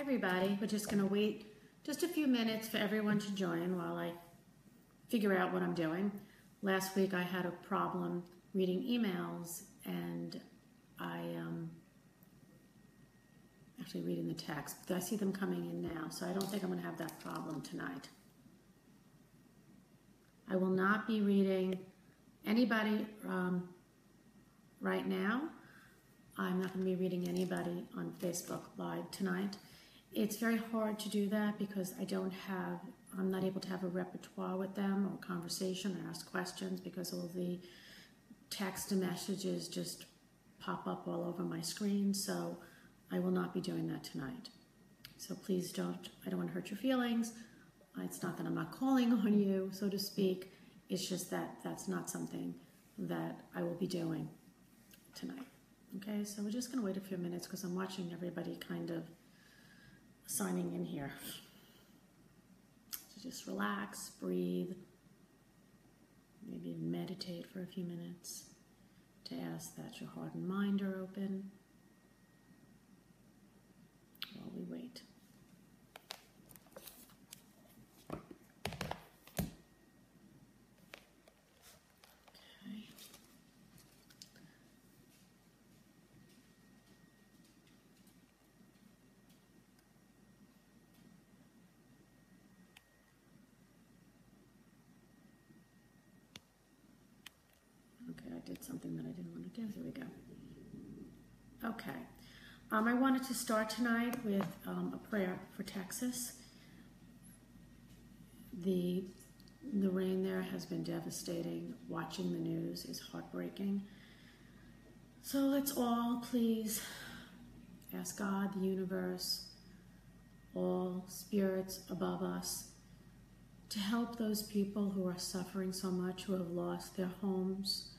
Hi everybody, we're just going to wait just a few minutes for everyone to join while I figure out what I'm doing. Last week I had a problem reading emails and actually reading the text. I see them coming in now, so I don't think I'm going to have that problem tonight. I will not be reading anybody right now. I'm not going to be reading anybody on Facebook Live tonight. It's very hard to do that because I'm not able to have a repertoire with them or conversation or ask questions because all the text and messages just pop up all over my screen. So I will not be doing that tonight. So please I don't want to hurt your feelings. It's not that I'm not calling on you, so to speak. It's just that that's not something that I will be doing tonight. Okay, so we're just going to wait a few minutes because I'm watching everybody kind of signing in here. So just relax, breathe, maybe meditate for a few minutes to ask that your heart and mind are open while we wait. Okay, I did something that I didn't want to do. Here we go. Okay. I wanted to start tonight with a prayer for Texas. The rain there has been devastating. Watching the news is heartbreaking. So let's all please ask God, the universe, all spirits above us, to help those people who are suffering so much, who have lost their homes,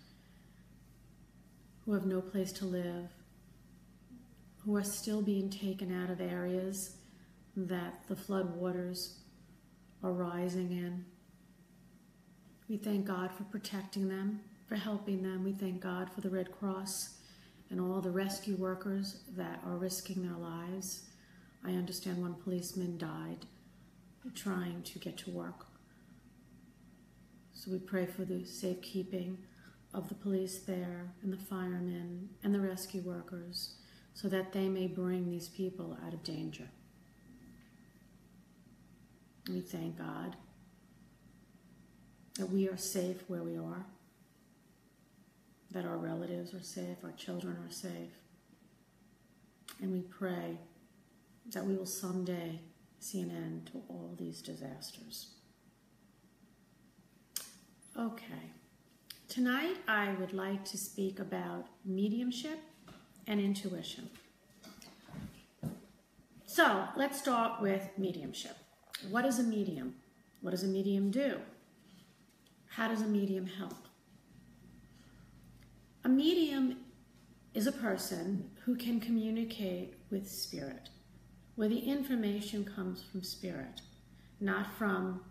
who have no place to live, who are still being taken out of areas that the flood waters are rising in. We thank God for protecting them, for helping them. We thank God for the Red Cross and all the rescue workers that are risking their lives. I understand one policeman died trying to get to work. So we pray for the safekeeping of the police there and the firemen and the rescue workers so that they may bring these people out of danger. We thank God that we are safe where we are, that our relatives are safe, our children are safe, and we pray that we will someday see an end to all these disasters. Okay. Tonight, I would like to speak about mediumship and intuition. So, let's start with mediumship. What is a medium? What does a medium do? How does a medium help? A medium is a person who can communicate with spirit, where the information comes from spirit, not from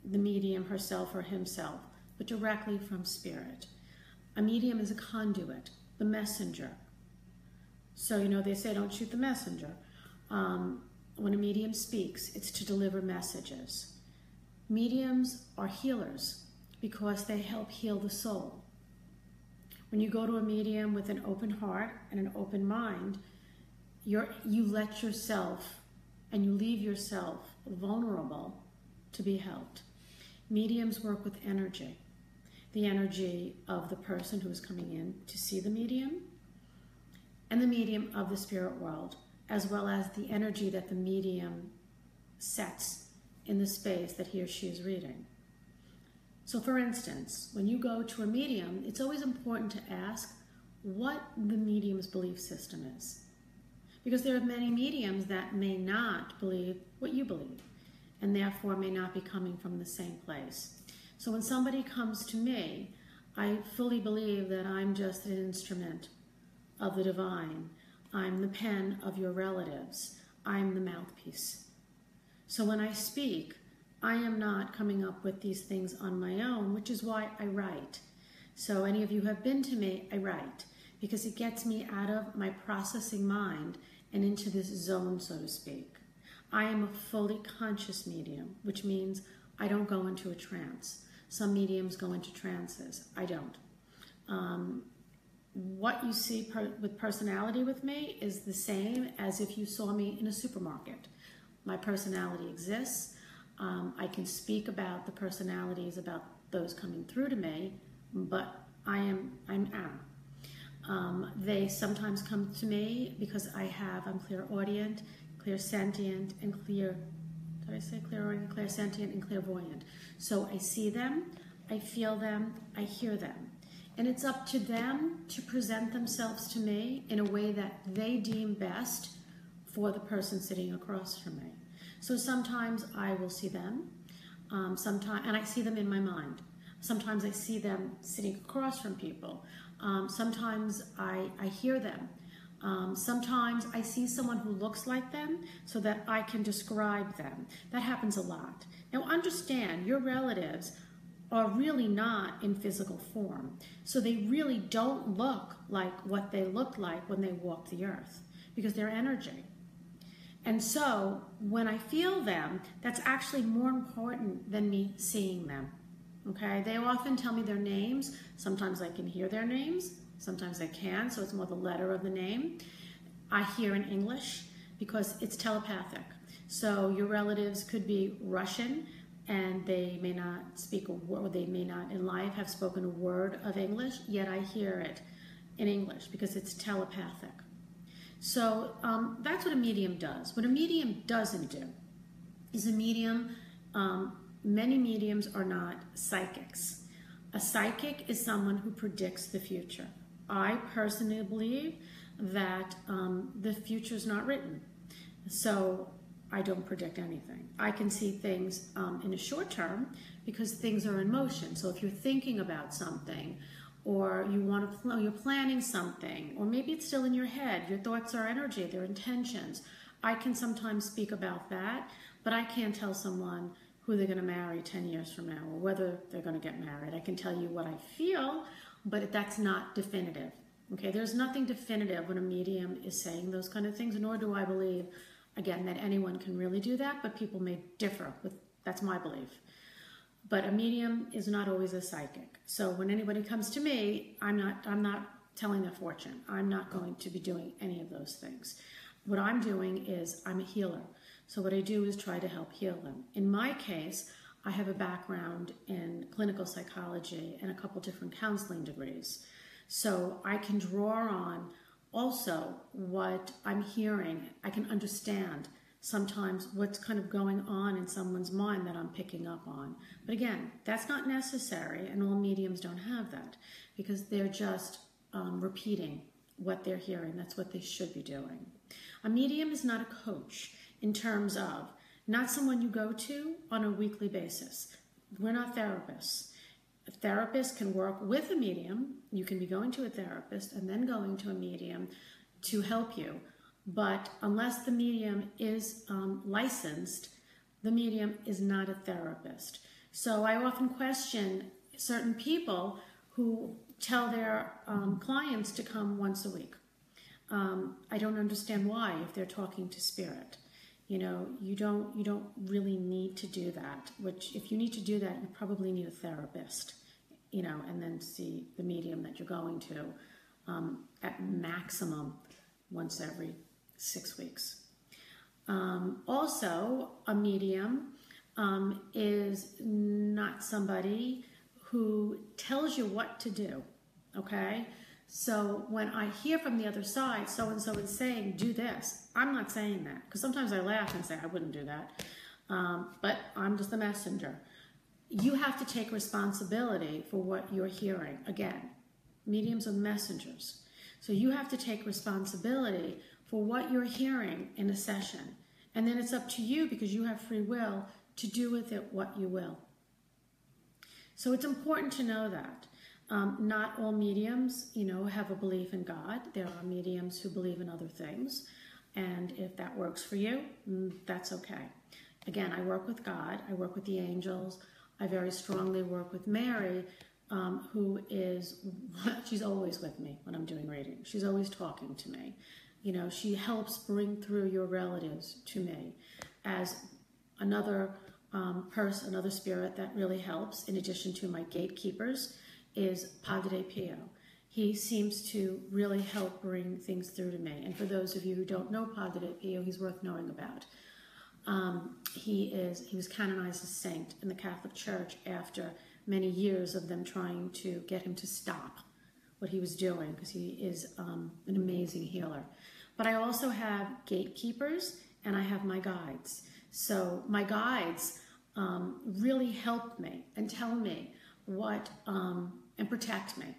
the medium herself or himself, but directly from spirit. A medium is a conduit, the messenger. So, they say don't shoot the messenger. When a medium speaks, it's to deliver messages. Mediums are healers because they help heal the soul. When you go to a medium with an open heart and an open mind, you let yourself and you leave yourself vulnerable to be helped. Mediums work with energy. The energy of the person who is coming in to see the medium and the medium of the spirit world, as well as the energy that the medium sets in the space that he or she is reading. So for instance, when you go to a medium, it's always important to ask what the medium's belief system is. Because there are many mediums that may not believe what you believe, and therefore may not be coming from the same place. So when somebody comes to me, I fully believe that I'm just an instrument of the divine. I'm the pen of your relatives. I'm the mouthpiece. So when I speak, I am not coming up with these things on my own, which is why I write. So any of you who have been to me, I write, because it gets me out of my processing mind and into this zone, so to speak. I am a fully conscious medium, which means I don't go into a trance. Some mediums go into trances. I don't. What you see with personality with me is the same as if you saw me in a supermarket. My personality exists. I can speak about the personalities, about those coming through to me, but I'm they sometimes come to me because I'm clairaudient, clairsentient, and clairsentient and clairvoyant. So I see them, I feel them, I hear them. And it's up to them to present themselves to me in a way that they deem best for the person sitting across from me. So sometimes I will see them, and I see them in my mind. Sometimes I see them sitting across from people. Sometimes I hear them. Sometimes I see someone who looks like them so that I can describe them. That happens a lot. Now understand, your relatives are really not in physical form. So they really don't look like what they looked like when they walked the earth, because they're energy. And so when I feel them, that's actually more important than me seeing them. Okay, they often tell me their names. Sometimes I can hear their names, sometimes I can, so it's more the letter of the name. I hear in English because it's telepathic. So your relatives could be Russian and they may not speak a word, they may not in life have spoken a word of English, yet I hear it in English because it's telepathic. So that's what a medium does. What a medium doesn't do is many mediums are not psychics. A psychic is someone who predicts the future. I personally believe that the future is not written. So I don't predict anything. I can see things in a short term because things are in motion. So if you're thinking about something, or you're planning something, or maybe it's still in your head, your thoughts are energy, they're intentions. I can sometimes speak about that, but I can't tell someone who they're going to marry 10 years from now, or whether they're going to get married. I can tell you what I feel, but that's not definitive. Okay, there's nothing definitive when a medium is saying those kind of things, nor do I believe, again, that anyone can really do that, but people may differ. That's my belief. But a medium is not always a psychic. So when anybody comes to me, I'm not telling their fortune. I'm not going to be doing any of those things. What I'm doing is I'm a healer. So what I do is try to help heal them. In my case, I have a background in clinical psychology and a couple different counseling degrees. So I can draw on also what I'm hearing. I can understand sometimes what's kind of going on in someone's mind that I'm picking up on. But again, that's not necessary, and all mediums don't have that because they're just repeating what they're hearing. That's what they should be doing. A medium is not a coach in terms of not someone you go to on a weekly basis. We're not therapists. A therapist can work with a medium. You can be going to a therapist and then going to a medium to help you. But unless the medium is licensed, the medium is not a therapist. So I often question certain people who tell their clients to come once a week. I don't understand why if they're talking to spirit. You know, you don't really need to do that. Which, if you need to do that, you probably need a therapist. You know, and then see the medium that you're going to at maximum once every 6 weeks. Also, a medium is not somebody who tells you what to do, okay? So when I hear from the other side, so-and-so is saying, do this, I'm not saying that, because sometimes I laugh and say, I wouldn't do that, but I'm just the messenger. You have to take responsibility for what you're hearing. Again, mediums are messengers. So you have to take responsibility for what you're hearing in a session. And then it's up to you, because you have free will, to do with it what you will. So it's important to know that. Not all mediums, have a belief in God. There are mediums who believe in other things. And if that works for you, that's okay. Again, I work with God. I work with the angels. I very strongly work with Mary, she's always with me when I'm doing reading. She's always talking to me. she helps bring through your relatives to me as another person, another spirit that really helps, in addition to my gatekeepers, is Padre Pio. He seems to really help bring things through to me. And for those of you who don't know Padre Pio, he's worth knowing about. He was canonized as saint in the Catholic Church after many years of them trying to get him to stop what he was doing, because he is an amazing healer. But I also have gatekeepers and I have my guides. So my guides really help me and tell me what, and protect me.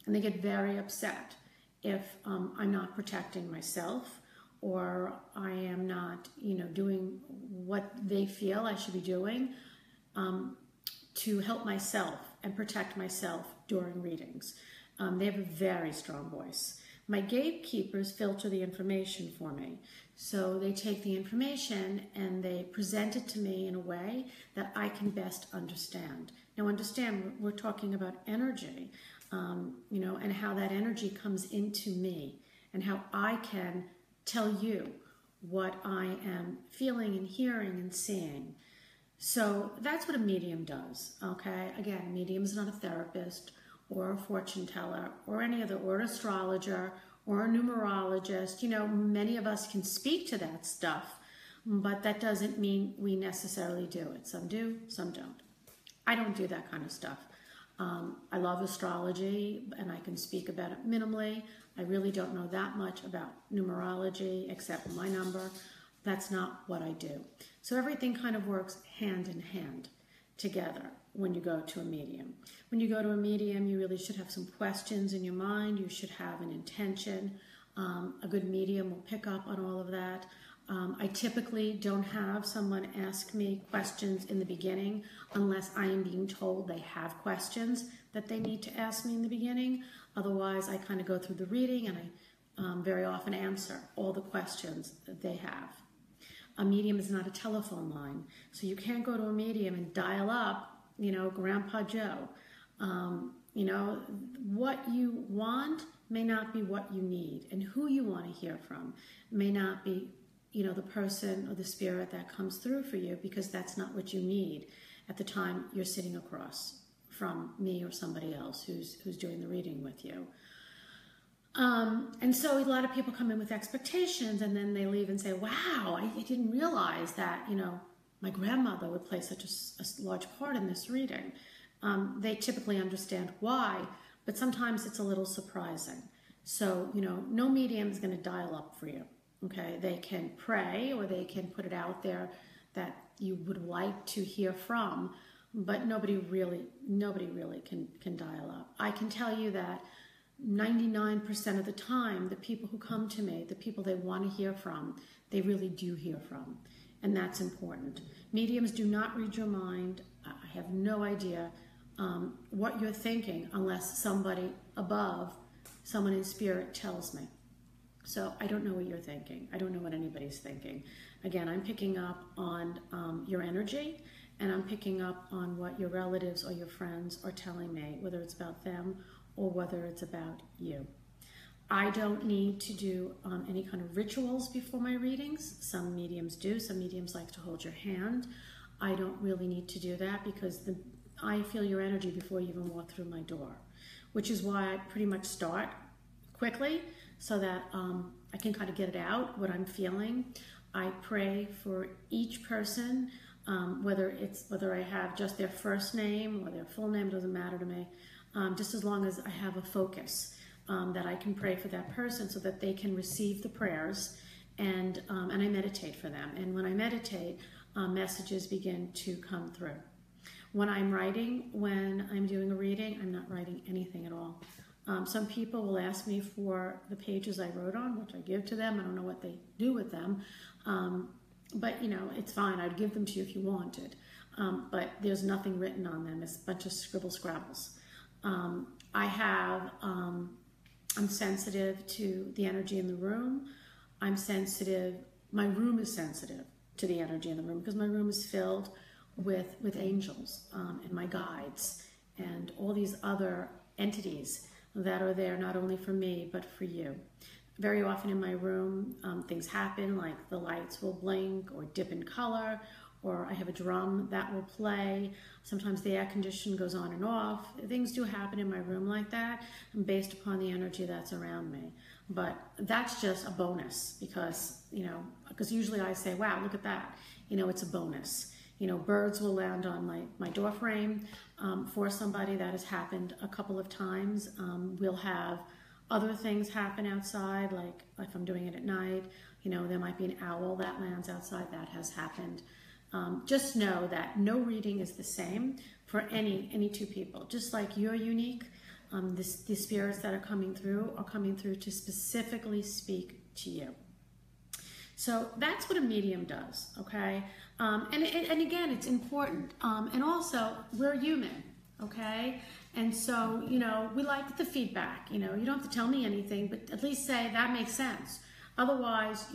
And they get very upset if I'm not protecting myself, or I am not, doing what they feel I should be doing to help myself and protect myself during readings. They have a very strong voice. My gatekeepers filter the information for me. So they take the information and they present it to me in a way that I can best understand. Now understand, we're talking about energy, and how that energy comes into me and how I can tell you what I am feeling and hearing and seeing. So that's what a medium does, okay? Again, a medium is not a therapist or a fortune teller or any other, or an astrologer or a numerologist. Many of us can speak to that stuff, but that doesn't mean we necessarily do it. Some do, some don't. I don't do that kind of stuff. I love astrology and I can speak about it minimally. I really don't know that much about numerology except my number. That's not what I do. So everything kind of works hand in hand together when you go to a medium. When you go to a medium, you really should have some questions in your mind. You should have an intention. A good medium will pick up on all of that. I typically don't have someone ask me questions in the beginning unless I am being told they have questions that they need to ask me in the beginning. Otherwise, I kind of go through the reading and I very often answer all the questions that they have. A medium is not a telephone line, so you can't go to a medium and dial up, Grandpa Joe. What you want may not be what you need, and who you want to hear from may not be the person or the spirit that comes through for you, because that's not what you need at the time you're sitting across from me or somebody else who's doing the reading with you. And so a lot of people come in with expectations and then they leave and say, wow, I didn't realize that, my grandmother would play such a large part in this reading. They typically understand why, but sometimes it's a little surprising. So, no medium is going to dial up for you. Okay, they can pray or they can put it out there that you would like to hear from, but nobody really can dial up. I can tell you that 99% of the time, the people who come to me, the people they want to hear from, they really do hear from, and that's important. Mediums do not read your mind. I have no idea what you're thinking unless somebody above, someone in spirit, tells me. So I don't know what you're thinking. I don't know what anybody's thinking. Again, I'm picking up on your energy, and I'm picking up on what your relatives or your friends are telling me, whether it's about them or whether it's about you. I don't need to do any kind of rituals before my readings. Some mediums do. Some mediums like to hold your hand. I don't really need to do that because I feel your energy before you even walk through my door, which is why I pretty much start quickly so that I can kind of get it out, what I'm feeling. I pray for each person, whether I have just their first name or their full name, doesn't matter to me, just as long as I have a focus that I can pray for that person so that they can receive the prayers, and I meditate for them. And when I meditate, messages begin to come through. When I'm writing, when I'm doing a reading, I'm not writing anything at all. Some people will ask me for the pages I wrote on, which I give to them. I don't know what they do with them, but it's fine. I'd give them to you if you wanted, but there's nothing written on them. It's a bunch of scribble scrabbles. I'm sensitive to the energy in the room. I'm sensitive. My room is sensitive to the energy in the room because my room is filled with angels and my guides and all these other entities that are there not only for me but for you. very often in my room, things happen, like the lights will blink or dip in color, or I have a drum that will play. Sometimes the air condition goes on and off. Things do happen in my room like that, based upon the energy that's around me. But that's just a bonus because, because usually I say, wow, look at that. It's a bonus. Birds will land on my door frame. For somebody, that has happened a couple of times. We'll have other things happen outside, like if I'm doing it at night, there might be an owl that lands outside. That has happened. Just know that no reading is the same for any two people. Just like you're unique, the spirits that are coming through to specifically speak to you. So that's what a medium does, okay? And again, it's important. And also, we're human, okay? And so, we like the feedback. You don't have to tell me anything, but at least say, that makes sense. Otherwise,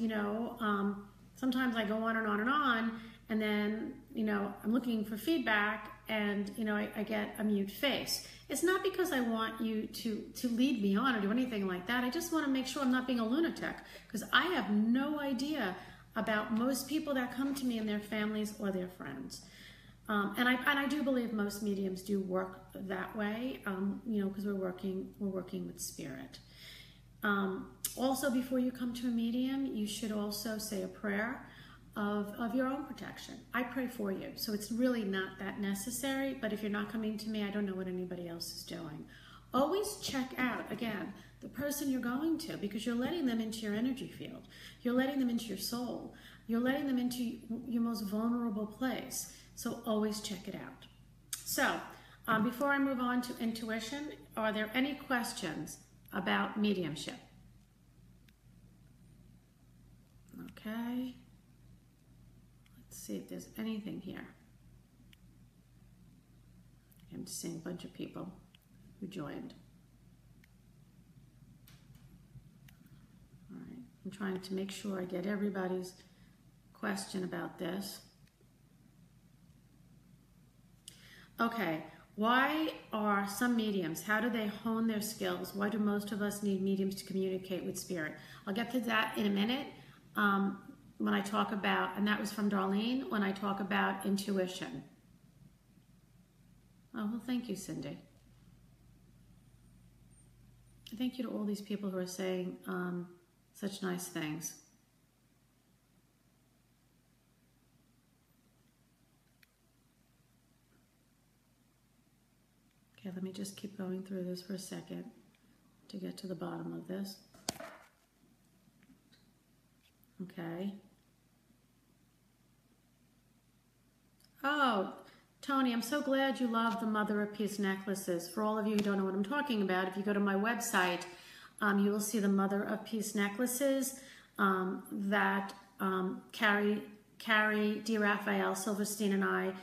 sometimes I go on and on and on, and then, I'm looking for feedback, and, I get a mute face. It's not because I want you to lead me on or do anything like that. I just want to make sure I'm not being a lunatic, because I have no idea about most people that come to me and their families or their friends. And I do believe most mediums do work that way, because we're working with spirit. Also, before you come to a medium, you should also say a prayer of your own protection. I pray for you, so it's really not that necessary, but if you're not coming to me, I don't know what anybody else is doing. Always check out, again, the person you're going to, because you're letting them into your energy field. You're letting them into your soul. You're letting them into your most vulnerable place. So always check it out. So, before I move on to intuition, are there any questions about mediumship? Okay. Let's see if there's anything here. I'm just seeing a bunch of people who joined. All right. I'm trying to make sure I get everybody's question about this. Okay, why are some mediums, how do they hone their skills? Why do most of us need mediums to communicate with spirit? I'll get to that in a minute when I talk about, and that was from Darlene, when I talk about intuition. Oh, well, thank you, Cindy. Thank you to all these people who are saying such nice things. Okay, let me just keep going through this for a second to get to the bottom of this. Okay. Oh, Tony, I'm so glad you love the Mother of Peace necklaces. For all of you who don't know what I'm talking about, if you go to my website, you will see the Mother of Peace necklaces that Carrie D. Raphael Silverstein and I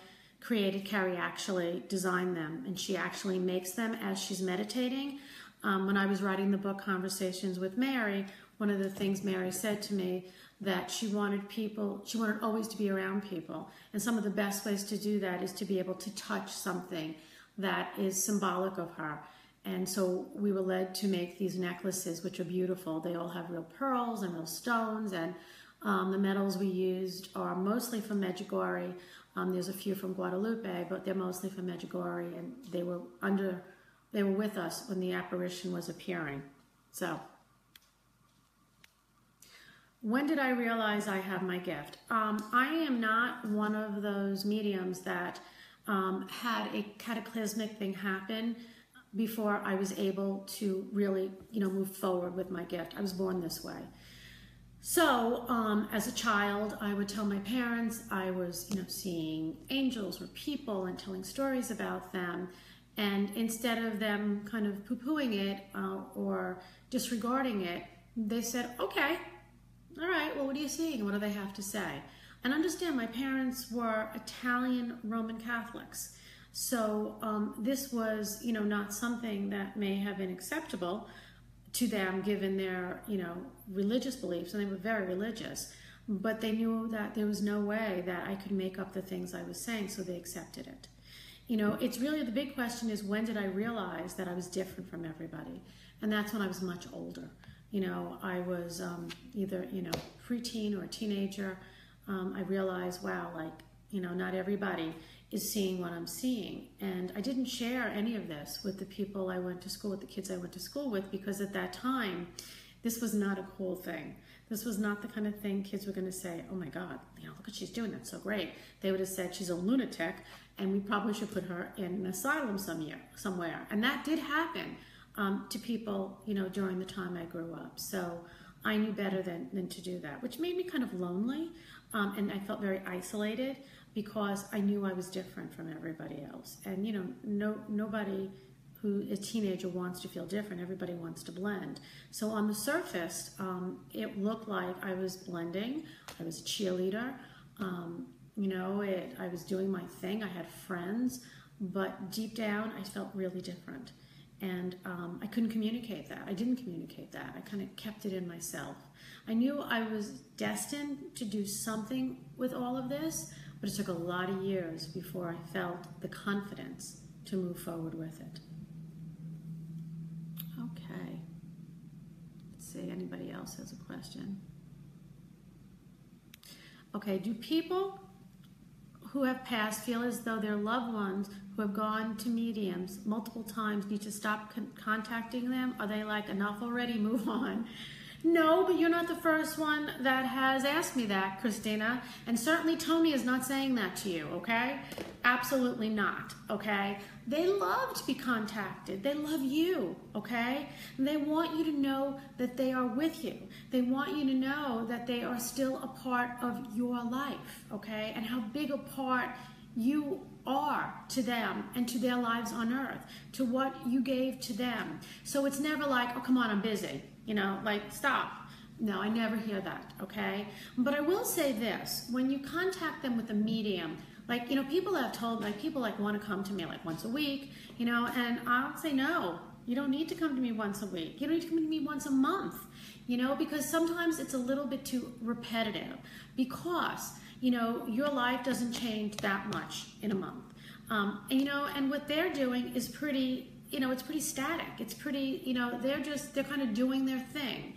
created. Carrie actually designed them, and she actually makes them as she's meditating. When I was writing the book Conversations with Mary, one of the things Mary said to me, that she wanted always to be around people. And some of the best ways to do that is to be able to touch something that is symbolic of her. And so we were led to make these necklaces, which are beautiful. They all have real pearls and real stones, and the metals we used are mostly from Medjugorje. There's a few from Guadalupe, but they're mostly from Medjugorje, and they were with us when the apparition was appearing. So, when did I realize I have my gift? I am not one of those mediums that had a cataclysmic thing happen before I was able to really, move forward with my gift. I was born this way. So, as a child, I would tell my parents I was, seeing angels or people and telling stories about them. And instead of them kind of poo-pooing it or disregarding it, they said, okay, all right, well, what are you seeing? What do they have to say? And understand, my parents were Italian Roman Catholics. So this was, not something that may have been acceptable to them given their, religious beliefs, and they were very religious. But they knew that there was no way that I could make up the things I was saying, so they accepted it. It's really, the big question is, when did I realize that I was different from everybody? And that's when I was much older. I was either, preteen or a teenager, I realized, wow, not everybody is seeing what I'm seeing. And I didn't share any of this with the people I went to school with, the kids I went to school with, because at that time, this was not a cool thing. This was not the kind of thing kids were going to say, oh my God, look what she's doing, that's so great. They would have said she's a lunatic and we probably should put her in an asylum somewhere. And that did happen to people, during the time I grew up. So I knew better than to do that, which made me kind of lonely. And I felt very isolated because I knew I was different from everybody else. And, nobody who is a teenager wants to feel different. Everybody wants to blend. So on the surface, it looked like I was blending. I was a cheerleader. I was doing my thing. I had friends, but deep down, I felt really different. And I couldn't communicate that. I didn't communicate that. I kind of kept it in myself. I knew I was destined to do something with all of this, but it took a lot of years before I felt the confidence to move forward with it. Okay. Let's see, anybody else has a question? Okay, do people who have passed feel as though their loved ones who have gone to mediums multiple times need to stop contacting them? Are they like, enough already, move on? No, but you're not the first one that has asked me that, Christina. And certainly Tony is not saying that to you, okay? Absolutely not, okay? They love to be contacted. They love you, okay? And they want you to know that they are with you. They want you to know that they are still a part of your life, okay? And how big a part you are to them and to their lives on earth, to what you gave to them. So it's never like, oh, come on, I'm busy. Stop. No, I never hear that, okay? But I will say this, when you contact them with a medium, people have told, people want to come to me once a week, and I'll say, no, you don't need to come to me once a week. You don't need to come to me once a month, because sometimes it's a little bit too repetitive because, your life doesn't change that much in a month. And what they're doing is pretty, it's pretty static. It's pretty, they're kind of doing their thing.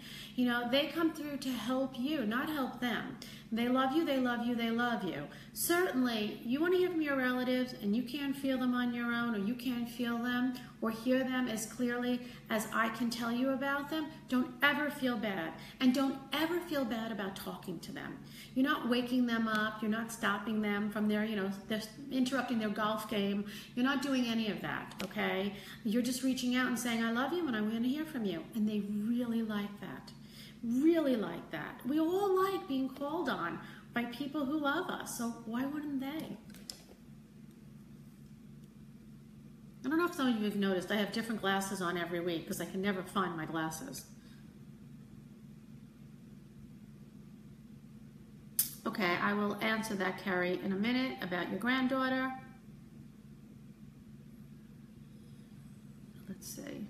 They come through to help you, not help them. They love you, they love you, they love you. Certainly, you want to hear from your relatives and you can't feel them on your own, or you can't feel them or hear them as clearly as I can tell you about them. Don't ever feel bad. And don't ever feel bad about talking to them. You're not waking them up. You're not stopping them from their, they're interrupting their golf game. You're not doing any of that, okay? You're just reaching out and saying, I love you and I want to hear from you. And they really like that. Really like that. We all like being called on by people who love us, so why wouldn't they? I don't know if some of you have noticed, I have different glasses on every week because I can never find my glasses. Okay, I will answer that, Carrie, in a minute about your granddaughter. Let's see.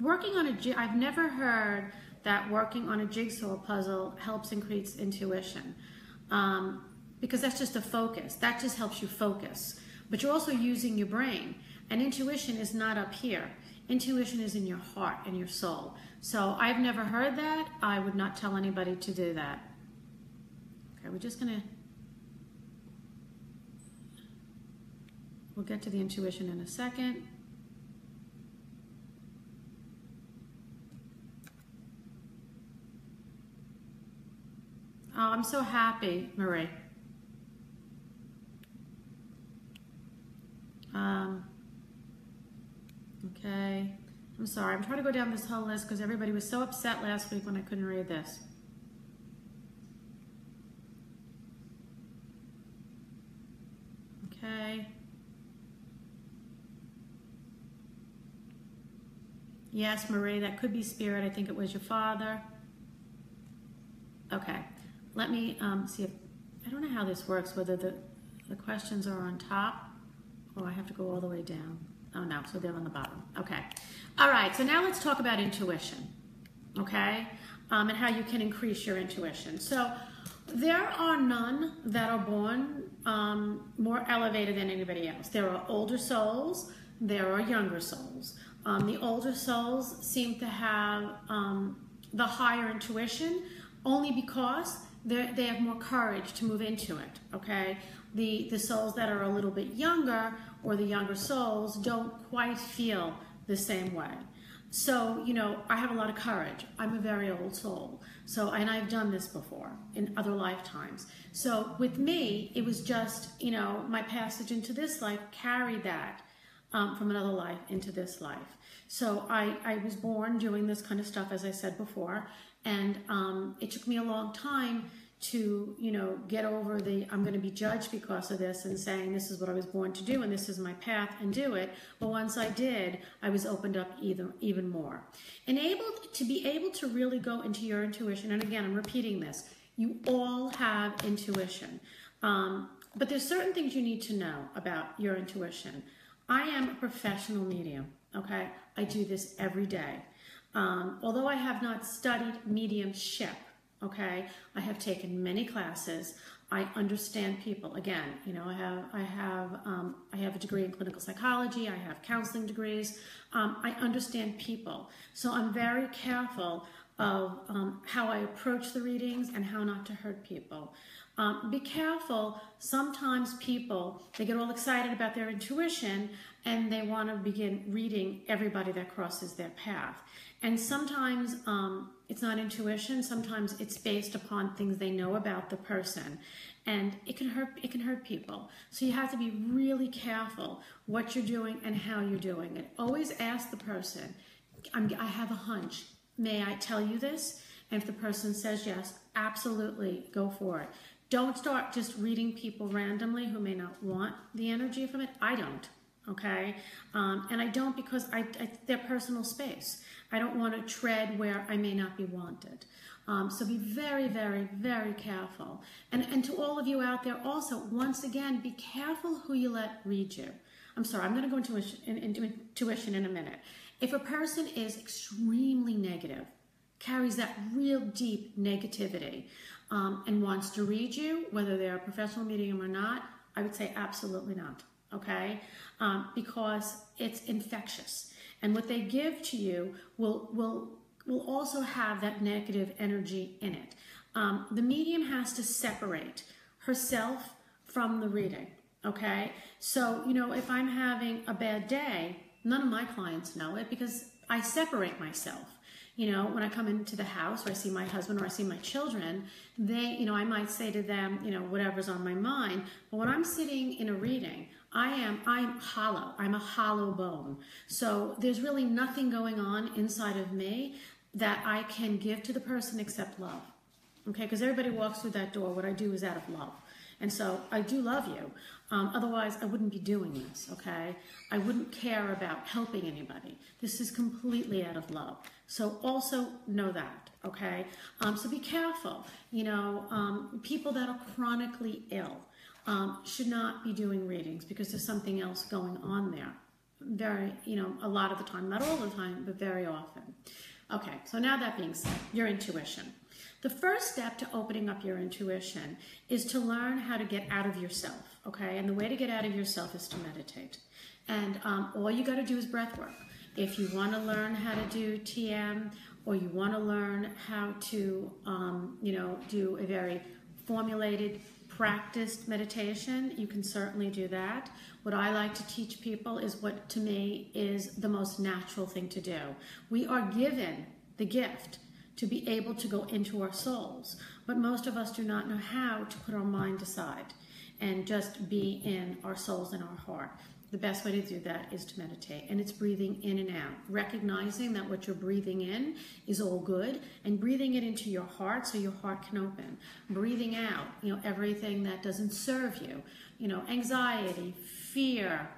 Working on I've never heard that working on a jigsaw puzzle helps increase intuition, because that's just a focus. That just helps you focus. But you're also using your brain, and intuition is not up here. Intuition is in your heart and your soul. So I've never heard that. I would not tell anybody to do that. Okay, we'll get to the intuition in a second. Oh, I'm so happy, Marie. Okay. I'm sorry. I'm trying to go down this whole list because everybody was so upset last week when I couldn't read this. Okay. Yes, Marie, that could be spirit. I think it was your father. Okay. Let me see if, I don't know how this works, whether the questions are on top or I have to go all the way down. Oh no, so they're on the bottom. Okay. All right, so now let's talk about intuition, okay? And how you can increase your intuition. So there are none that are born more elevated than anybody else. There are older souls there are younger souls. The older souls seem to have the higher intuition only because they have more courage to move into it, okay? The souls that are a little bit younger, or the younger souls, don't quite feel the same way. So, you know, I have a lot of courage. I'm a very old soul. So, and I've done this before in other lifetimes. So with me, it was just, you know, my passage into this life carried that from another life into this life. So I was born doing this kind of stuff, as I said before, and it took me a long time to, you know, get over the I'm going to be judged because of this, and saying this is what I was born to do and this is my path, and do it. But once I did, I was opened up even more. And be able to really go into your intuition. And again, I'm repeating this. You all have intuition. But there's certain things you need to know about your intuition. I am a professional medium, okay? I do this every day. Although I have not studied mediumship, okay, I have taken many classes. I understand people. Again, you know, I have a degree in clinical psychology. I have counseling degrees. I understand people, so I'm very careful of how I approach the readings and how not to hurt people. Be careful. Sometimes people, they get all excited about their intuition and they want to begin reading everybody that crosses their path. And sometimes it's not intuition. Sometimes it's based upon things they know about the person, and it can hurt people. So you have to be really careful what you're doing and how you're doing it. Always ask the person, I have a hunch. May I tell you this? And if the person says yes, absolutely, go for it. Don't start just reading people randomly who may not want the energy from it. I don't, okay? And I don't because they're personal space. I don't want to tread where I may not be wanted. So be very, very, very careful. And to all of you out there also, once again, be careful who you let read you. I'm sorry, I'm going to go into intuition in a minute. If a person is extremely negative, carries that real deep negativity, and wants to read you, whether they're a professional medium or not, I would say absolutely not, okay? Because it's infectious. And what they give to you will also have that negative energy in it. The medium has to separate herself from the reading, okay? So, you know, if I'm having a bad day, none of my clients know it because I separate myself. You know, when I come into the house or I see my husband or I see my children, they, you know, I might say to them, you know, whatever's on my mind. But when I'm sitting in a reading, I'm hollow. I'm a hollow bone. So there's really nothing going on inside of me that I can give to the person except love. Okay, because everybody walks through that door. What I do is out of love. And so I do love you. Otherwise, I wouldn't be doing this, okay? I wouldn't care about helping anybody. This is completely out of love. So also know that, okay? So be careful. You know, people that are chronically ill should not be doing readings because there's something else going on there. Very, you know, a lot of the time, not all the time, but very often. Okay, so now that being said, your intuition. The first step to opening up your intuition is to learn how to get out of yourself, okay? And the way to get out of yourself is to meditate. And all you got to do is breath work. If you want to learn how to do TM, or you want to learn how to, you know, do a very formulated, practiced meditation, you can certainly do that. What I like to teach people is what, to me, is the most natural thing to do. We are given the gift to be able to go into our souls, but most of us do not know how to put our mind aside and just be in our souls and our heart. The best way to do that is to meditate, and it's breathing in and out, recognizing that what you're breathing in is all good, and breathing it into your heart so your heart can open. Breathing out, you know, everything that doesn't serve you, you know, anxiety, fear,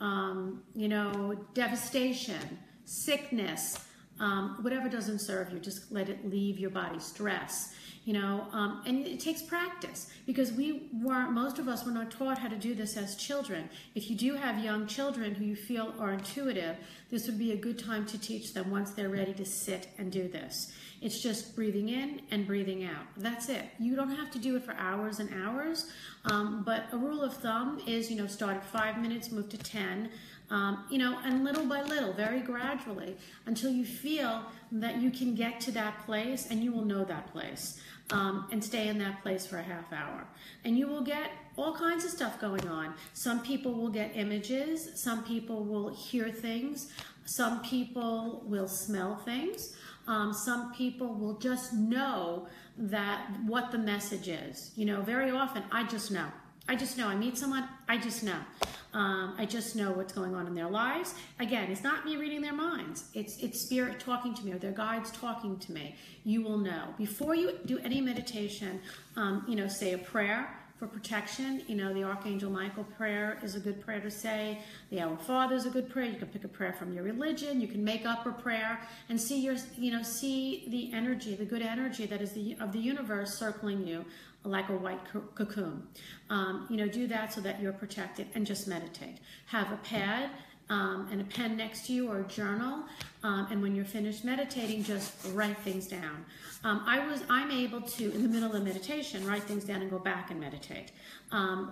you know, devastation, sickness, whatever doesn't serve you, just let it leave your body. Stress, you know, and it takes practice because most of us were not taught how to do this as children. If you do have young children who you feel are intuitive, this would be a good time to teach them once they're ready to sit and do this. It's just breathing in and breathing out. That's it. You don't have to do it for hours and hours, but a rule of thumb is, you know, start at 5 minutes, move to 10. And little by little, very gradually, until you feel that you can get to that place, and you will know that place, and stay in that place for a half hour. And you will get all kinds of stuff going on. Some people will get images, some people will hear things, some people will smell things, some people will just know what the message is. Very often, I just know. I meet someone, I just know. I just know what's going on in their lives. Again, it's not me reading their minds. It's spirit talking to me, or their guides talking to me. You will know. Before you do any meditation, say a prayer for protection. The Archangel Michael prayer is a good prayer to say. The Our Father is a good prayer. You can pick a prayer from your religion. You can make up a prayer and see the energy, the good energy that is of the universe circling you like a white cocoon. Do that so that you're protected, and just meditate. Have a pad and a pen next to you, or a journal, and when you're finished meditating, just write things down. I'm able to, in the middle of meditation, write things down and go back and meditate. I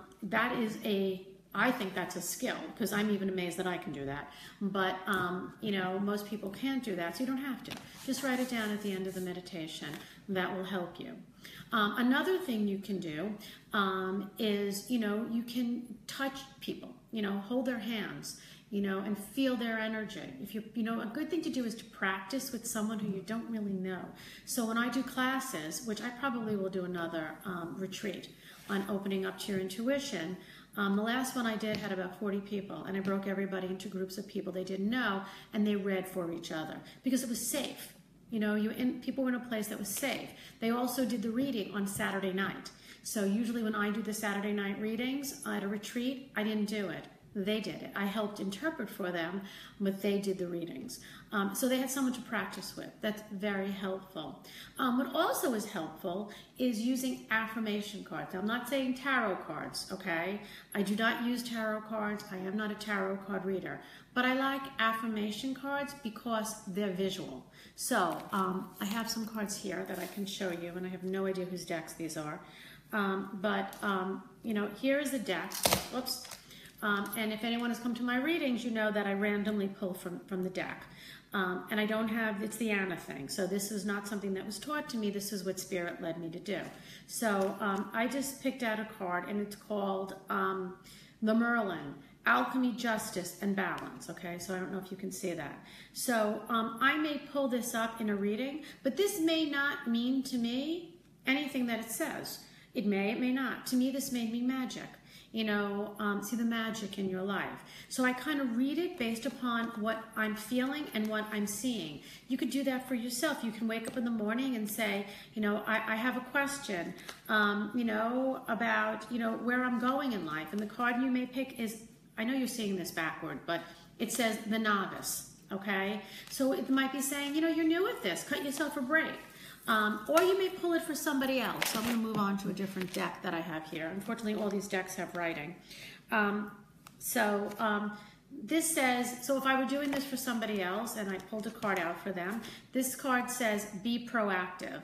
think that's a skill, because I'm even amazed that I can do that. But, most people can't do that, so you don't have to. Just write it down at the end of the meditation. That will help you. Another thing you can do is, you can touch people, hold their hands, and feel their energy. A good thing to do is to practice with someone who you don't really know. So when I do classes, which I probably will do another retreat on opening up to your intuition, the last one I did had about 40 people, and I broke everybody into groups of people they didn't know, and they read for each other because it was safe. People were in a place that was safe. They also did the reading on Saturday night. So usually when I do the Saturday night readings at a retreat, I didn't do it. They did it. I helped interpret for them, but they did the readings. So they had someone to practice with. That's very helpful. What also is helpful is using affirmation cards. Now, I'm not saying tarot cards, okay? I do not use tarot cards. I am not a tarot card reader. But I like affirmation cards because they're visual. So I have some cards here that I can show you, and I have no idea whose decks these are. Here is a deck. Whoops. And if anyone has come to my readings, you know that I randomly pull from the deck. And I don't have, it's the Anna thing. So this is not something that was taught to me. This is what Spirit led me to do. So I just picked out a card, and it's called the Merlin, Alchemy, Justice, and Balance. Okay, so I don't know if you can see that. So I may pull this up in a reading, but this may not mean to me anything that it says. It may not. To me, this may mean magic. See the magic in your life. So I kind of read it based upon what I'm feeling and what I'm seeing. You could do that for yourself. You can wake up in the morning and say, I have a question, about, where I'm going in life. And the card you may pick is, I know you're seeing this backward, but it says the Novice, okay? So it might be saying, you're new at this, cut yourself a break. Or you may pull it for somebody else. So I'm going to move on to a different deck that I have here. Unfortunately, all these decks have writing. This says, so if I were doing this for somebody else and I pulled a card out for them, this card says, be proactive.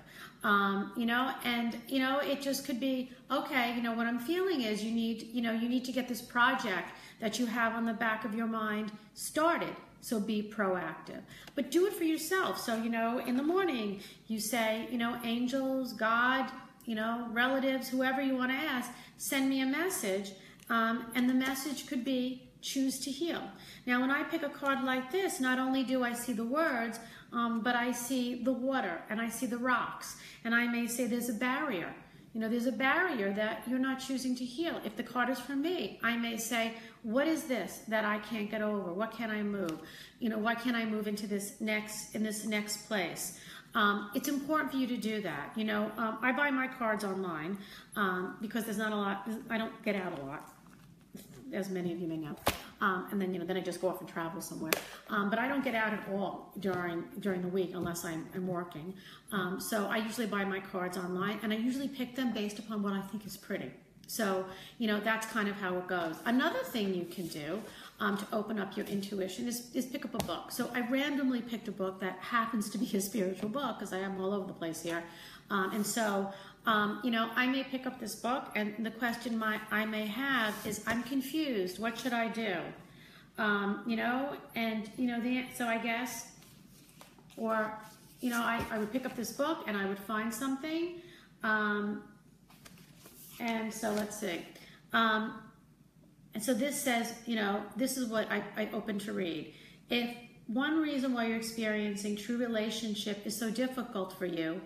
It just could be, okay, what I'm feeling is you need to get this project that you have on the back of your mind started. So be proactive, but do it for yourself. So, in the morning you say, angels, God, relatives, whoever you want to ask, send me a message. And the message could be choose to heal. Now, when I pick a card like this, not only do I see the words, but I see the water and I see the rocks. And I may say there's a barrier. There's a barrier that you're not choosing to heal. If the card is for me, I may say, what is this that I can't get over? What can I move? Why can't I move into this next place? It's important for you to do that. I buy my cards online because there's not a lot, I don't get out a lot, as many of you may know. And then I just go off and travel somewhere. But I don't get out at all during the week unless I'm working. So I usually buy my cards online, and I usually pick them based upon what I think is pretty. So, that's kind of how it goes. Another thing you can do to open up your intuition is pick up a book. So I randomly picked a book that happens to be a spiritual book because I am all over the place here. I may pick up this book, and the question I may have is, I'm confused. What should I do? you know, and, you know, so I guess, or, you know, I would pick up this book and I would find something. And so let's see. And so this says, you know, this is what I opened to read. If one reason why you're experiencing true relationship is so difficult for you,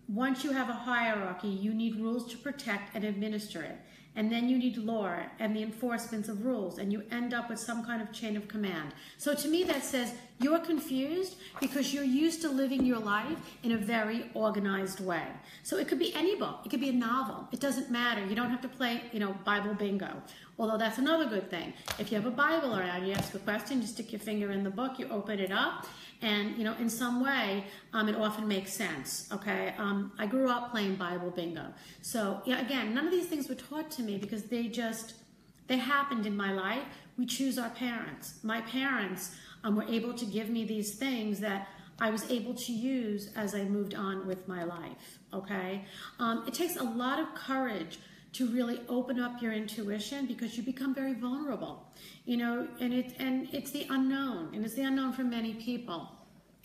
once you have a hierarchy, you need rules to protect and administer it. And then you need law and the enforcements of rules, and you end up with some kind of chain of command. So to me that says you're confused because you're used to living your life in a very organized way. So it could be any book, it could be a novel, it doesn't matter. You don't have to play, you know, Bible bingo. Although that's another good thing. If you have a Bible around, you ask a question, you stick your finger in the book, you open it up, and, you know, in some way, it often makes sense, okay? I grew up playing Bible bingo. So, yeah, again, none of these things were taught to me because they happened in my life. We choose our parents. My parents were able to give me these things that I was able to use as I moved on with my life, okay? It takes a lot of courage to really open up your intuition because you become very vulnerable, you know, and it's the unknown, and it's the unknown for many people.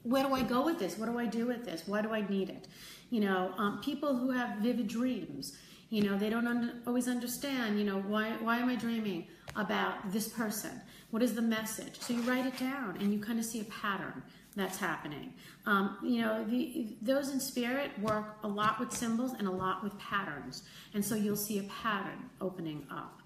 Where do I go with this? What do I do with this? Why do I need it? You know, people who have vivid dreams, you know, they don't always understand, you know, why am I dreaming about this person? What is the message? So you write it down and you kind of see a pattern that's happening. You know, those in spirit work a lot with symbols and a lot with patterns. And so you'll see a pattern opening up.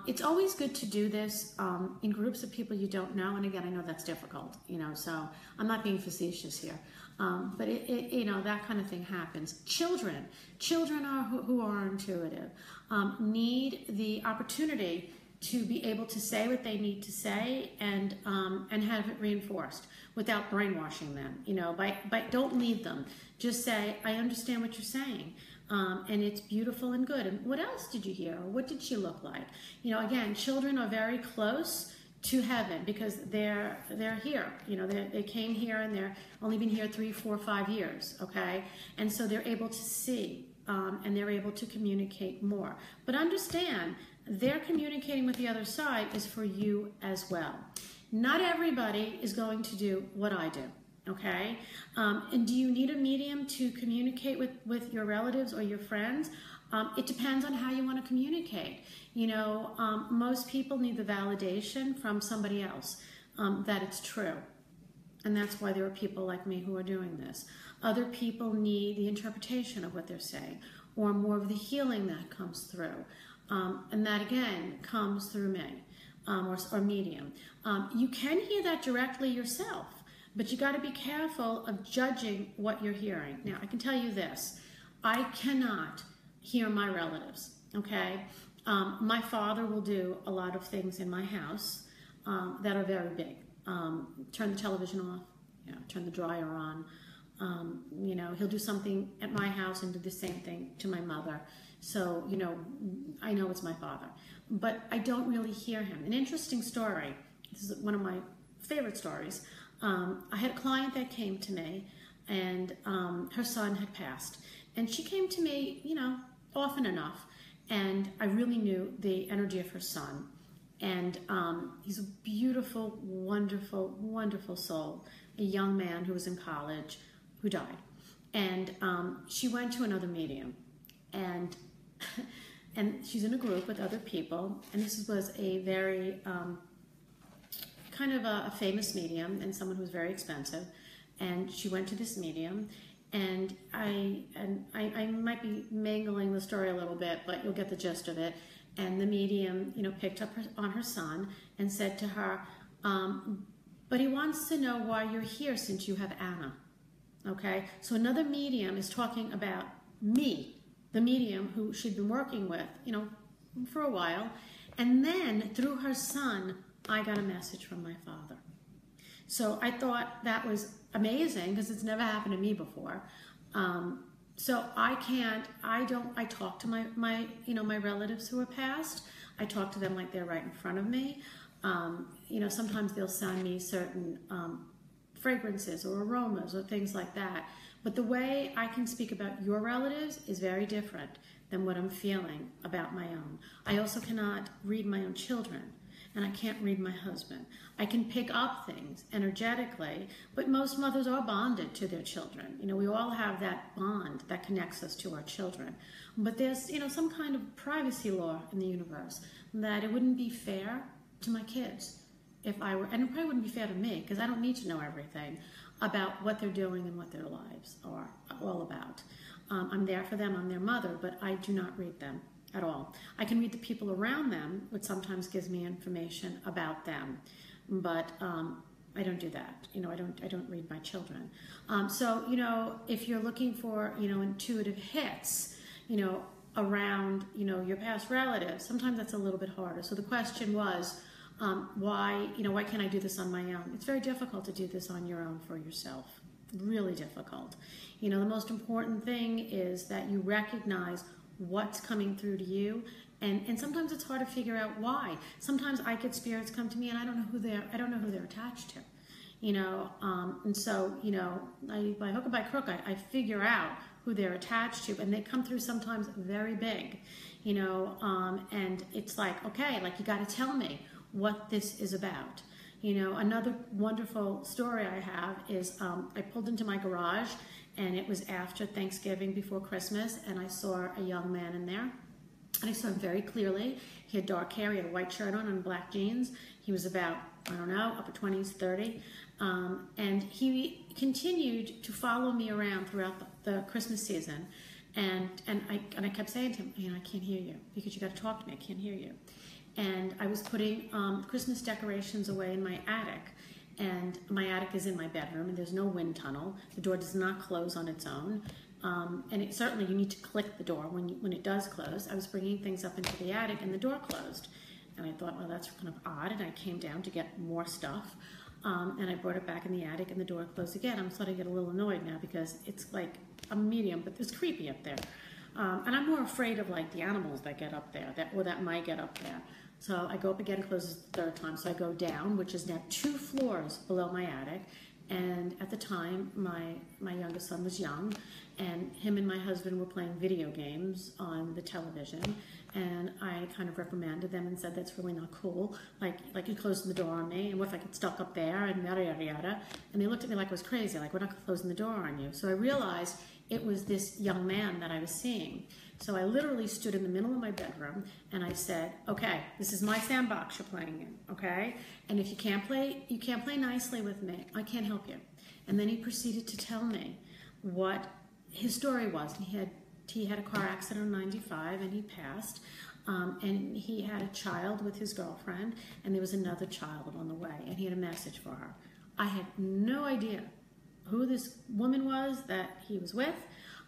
It's always good to do this in groups of people you don't know. And again, I know that's difficult, you know, so I'm not being facetious here. But you know, that kind of thing happens. Children are who are intuitive, need the opportunity to be able to say what they need to say and have it reinforced without brainwashing them. You know, don't lead them. Just say, I understand what you're saying. And it's beautiful and good. And what else did you hear? Or what did she look like? You know, again, children are very close to heaven because they're here. You know, they came here and they're only been here 3, 4, 5 years, okay? And so they're able to see and they're able to communicate more. But understand, they're communicating with the other side is for you as well. Not everybody is going to do what I do. Okay, and do you need a medium to communicate with your relatives or your friends? It depends on how you want to communicate. You know, most people need the validation from somebody else that it's true. And that's why there are people like me who are doing this. Other people need the interpretation of what they're saying or more of the healing that comes through. And that, again, comes through me or medium. You can hear that directly yourself. But you got to be careful of judging what you're hearing. Now, I can tell you this. I cannot hear my relatives, okay? My father will do a lot of things in my house that are very big. Turn the television off, you know, turn the dryer on. You know, he'll do something at my house and do the same thing to my mother. So, you know, I know it's my father. But I don't really hear him. An interesting story. This is one of my favorite stories. I had a client that came to me, and her son had passed. And she came to me, you know, often enough, and I really knew the energy of her son. And he's a beautiful, wonderful, wonderful soul, a young man who was in college who died. And she went to another medium, and she's in a group with other people, and this was a very kind of a famous medium and someone who was very expensive. And she went to this medium, and I might be mangling the story a little bit, but you'll get the gist of it. And the medium, you know, picked up on her son and said to her, but he wants to know why you're here since you have Anna. Okay, so another medium is talking about me, the medium who she'd been working with, you know, for a while. And then through her son, I got a message from my father. So I thought that was amazing because it's never happened to me before. So I talk to my relatives who are passed. I talk to them like they're right in front of me. You know, sometimes they'll send me certain fragrances or aromas or things like that. But the way I can speak about your relatives is very different than what I'm feeling about my own. I also cannot read my own children. and I can't read my husband. I can pick up things energetically, but most mothers are bonded to their children. We all have that bond that connects us to our children. But there's, some kind of privacy law in the universe that it wouldn't be fair to my kids if I were, and it probably wouldn't be fair to me because I don't need to know everything about what they're doing and what their lives are all about. I'm there for them, I'm their mother, but I do not read them at all. I can read the people around them, which sometimes gives me information about them, but I don't do that. I don't read my children. So if you're looking for intuitive hits, around your past relatives, sometimes that's a little bit harder. So the question was, why can't I do this on my own? It's very difficult to do this on your own for yourself. Really difficult. The most important thing is that you recognize what's coming through to you, and sometimes it's hard to figure out why. Sometimes I get spirits come to me and I don't know who they're attached to. And so by hook or by crook, I figure out who they're attached to, and they come through sometimes very big, and it's like, okay, like you got to tell me what this is about. Another wonderful story I have is I pulled into my garage, and it was after Thanksgiving, before Christmas, and I saw a young man in there, and I saw him very clearly. He had dark hair, he had a white shirt on and black jeans. He was about, upper 20s, 30, and he continued to follow me around throughout the Christmas season, and I kept saying to him, I can't hear you because you got to talk to me. I can't hear you. And I was putting Christmas decorations away in my attic, and my attic is in my bedroom, and there's no wind tunnel. The door does not close on its own, and certainly you need to click the door when it does close. I was bringing things up into the attic, and the door closed, and I thought, well, that's kind of odd, and I came down to get more stuff, and I brought it back in the attic, and the door closed again. I'm starting to get a little annoyed now because it's like a medium, but it's creepy up there, and I'm more afraid of like the animals that get up there, that might get up there. So I go up again, closes the third time. So I go down, which is now 2 floors below my attic. And at the time, my youngest son was young, and him and my husband were playing video games on the television. And I kind of reprimanded them and said, that's really not cool. Like you're closing the door on me, and what if I get stuck up there, and yada, yada, yada. And they looked at me like I was crazy, like, we're not closing the door on you. So I realized it was this young man that I was seeing. So I literally stood in the middle of my bedroom, and I said, okay, this is my sandbox you're playing in, okay? And if you can't play nicely with me, I can't help you. And then he proceeded to tell me what his story was. And he had a car accident in 95, and he passed. And he had a child with his girlfriend, and there was another child on the way, and he had a message for her. I had no idea who this woman was that he was with.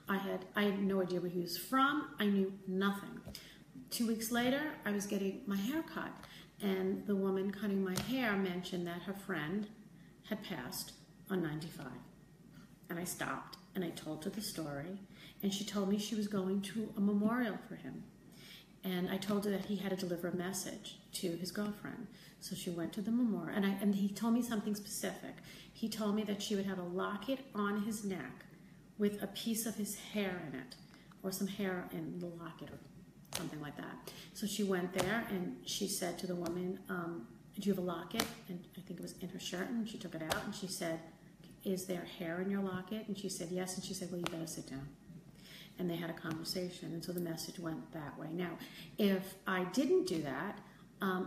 I had no idea where he was from. I knew nothing. 2 weeks later, I was getting my hair cut, and the woman cutting my hair mentioned that her friend had passed on 95. And I stopped, and I told her the story, and she told me she was going to a memorial for him. And I told her that he had to deliver a message to his girlfriend. So she went to the memorial, and he told me something specific. He told me that she would have a locket on his neck with a piece of his hair in it, or some hair in the locket, or something like that. So she went there, and she said to the woman, do you have a locket? And I think it was in her shirt, and she took it out, and she said, is there hair in your locket? And she said, yes. And she said, well, you better sit down. And they had a conversation, and so the message went that way. Now, if I didn't do that,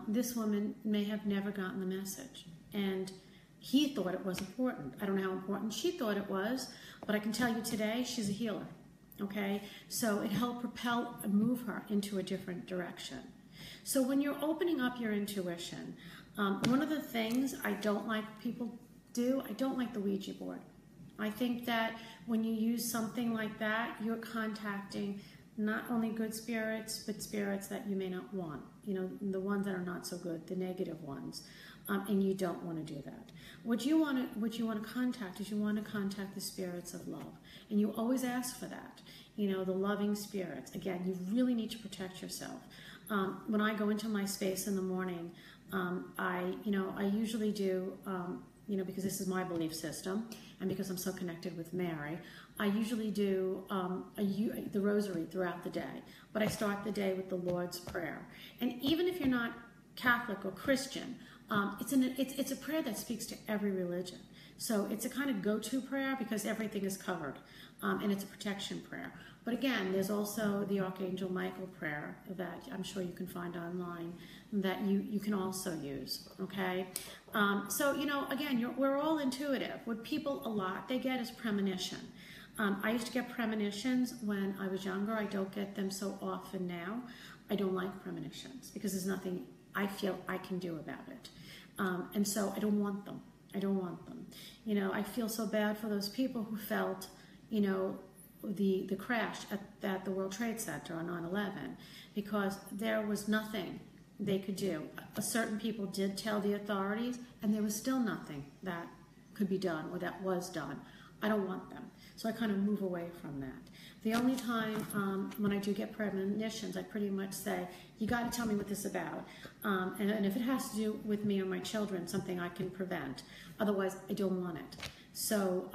this woman may have never gotten the message. And he thought it was important. I don't know how important she thought it was, but I can tell you today, she's a healer, okay? So it helped propel and move her into a different direction. So when you're opening up your intuition, one of the things I don't like people do, I don't like the Ouija board. I think that when you use something like that, you're contacting not only good spirits, but spirits that you may not want. The ones that are not so good, the negative ones. And you don't want to do that. What you want to contact is you want to contact the spirits of love, and you always ask for that. The loving spirits. Again, you really need to protect yourself. When I go into my space in the morning, I usually do, because this is my belief system, and because I'm so connected with Mary, I usually do the rosary throughout the day. But I start the day with the Lord's Prayer, and even if you're not Catholic or Christian. It's a prayer that speaks to every religion. So it's a kind of go-to prayer because everything is covered, and it's a protection prayer. But again, there's also the Archangel Michael prayer that I'm sure you can find online that you can also use, okay? So, again, we're all intuitive. What people a lot, they get is premonition. I used to get premonitions when I was younger. I don't get them so often now. I don't like premonitions because there's nothing I feel I can do about it. And so I don't want them. I don't want them. I feel so bad for those people who felt, the crash at the World Trade Center on 9/11 because there was nothing they could do. Certain people did tell the authorities, and there was still nothing that could be done or that was done. I don't want them. So I kind of move away from that. The only time when I do get premonitions, I pretty much say, you got to tell me what this is about. And if it has to do with me or my children, something I can prevent. Otherwise, I don't want it. So,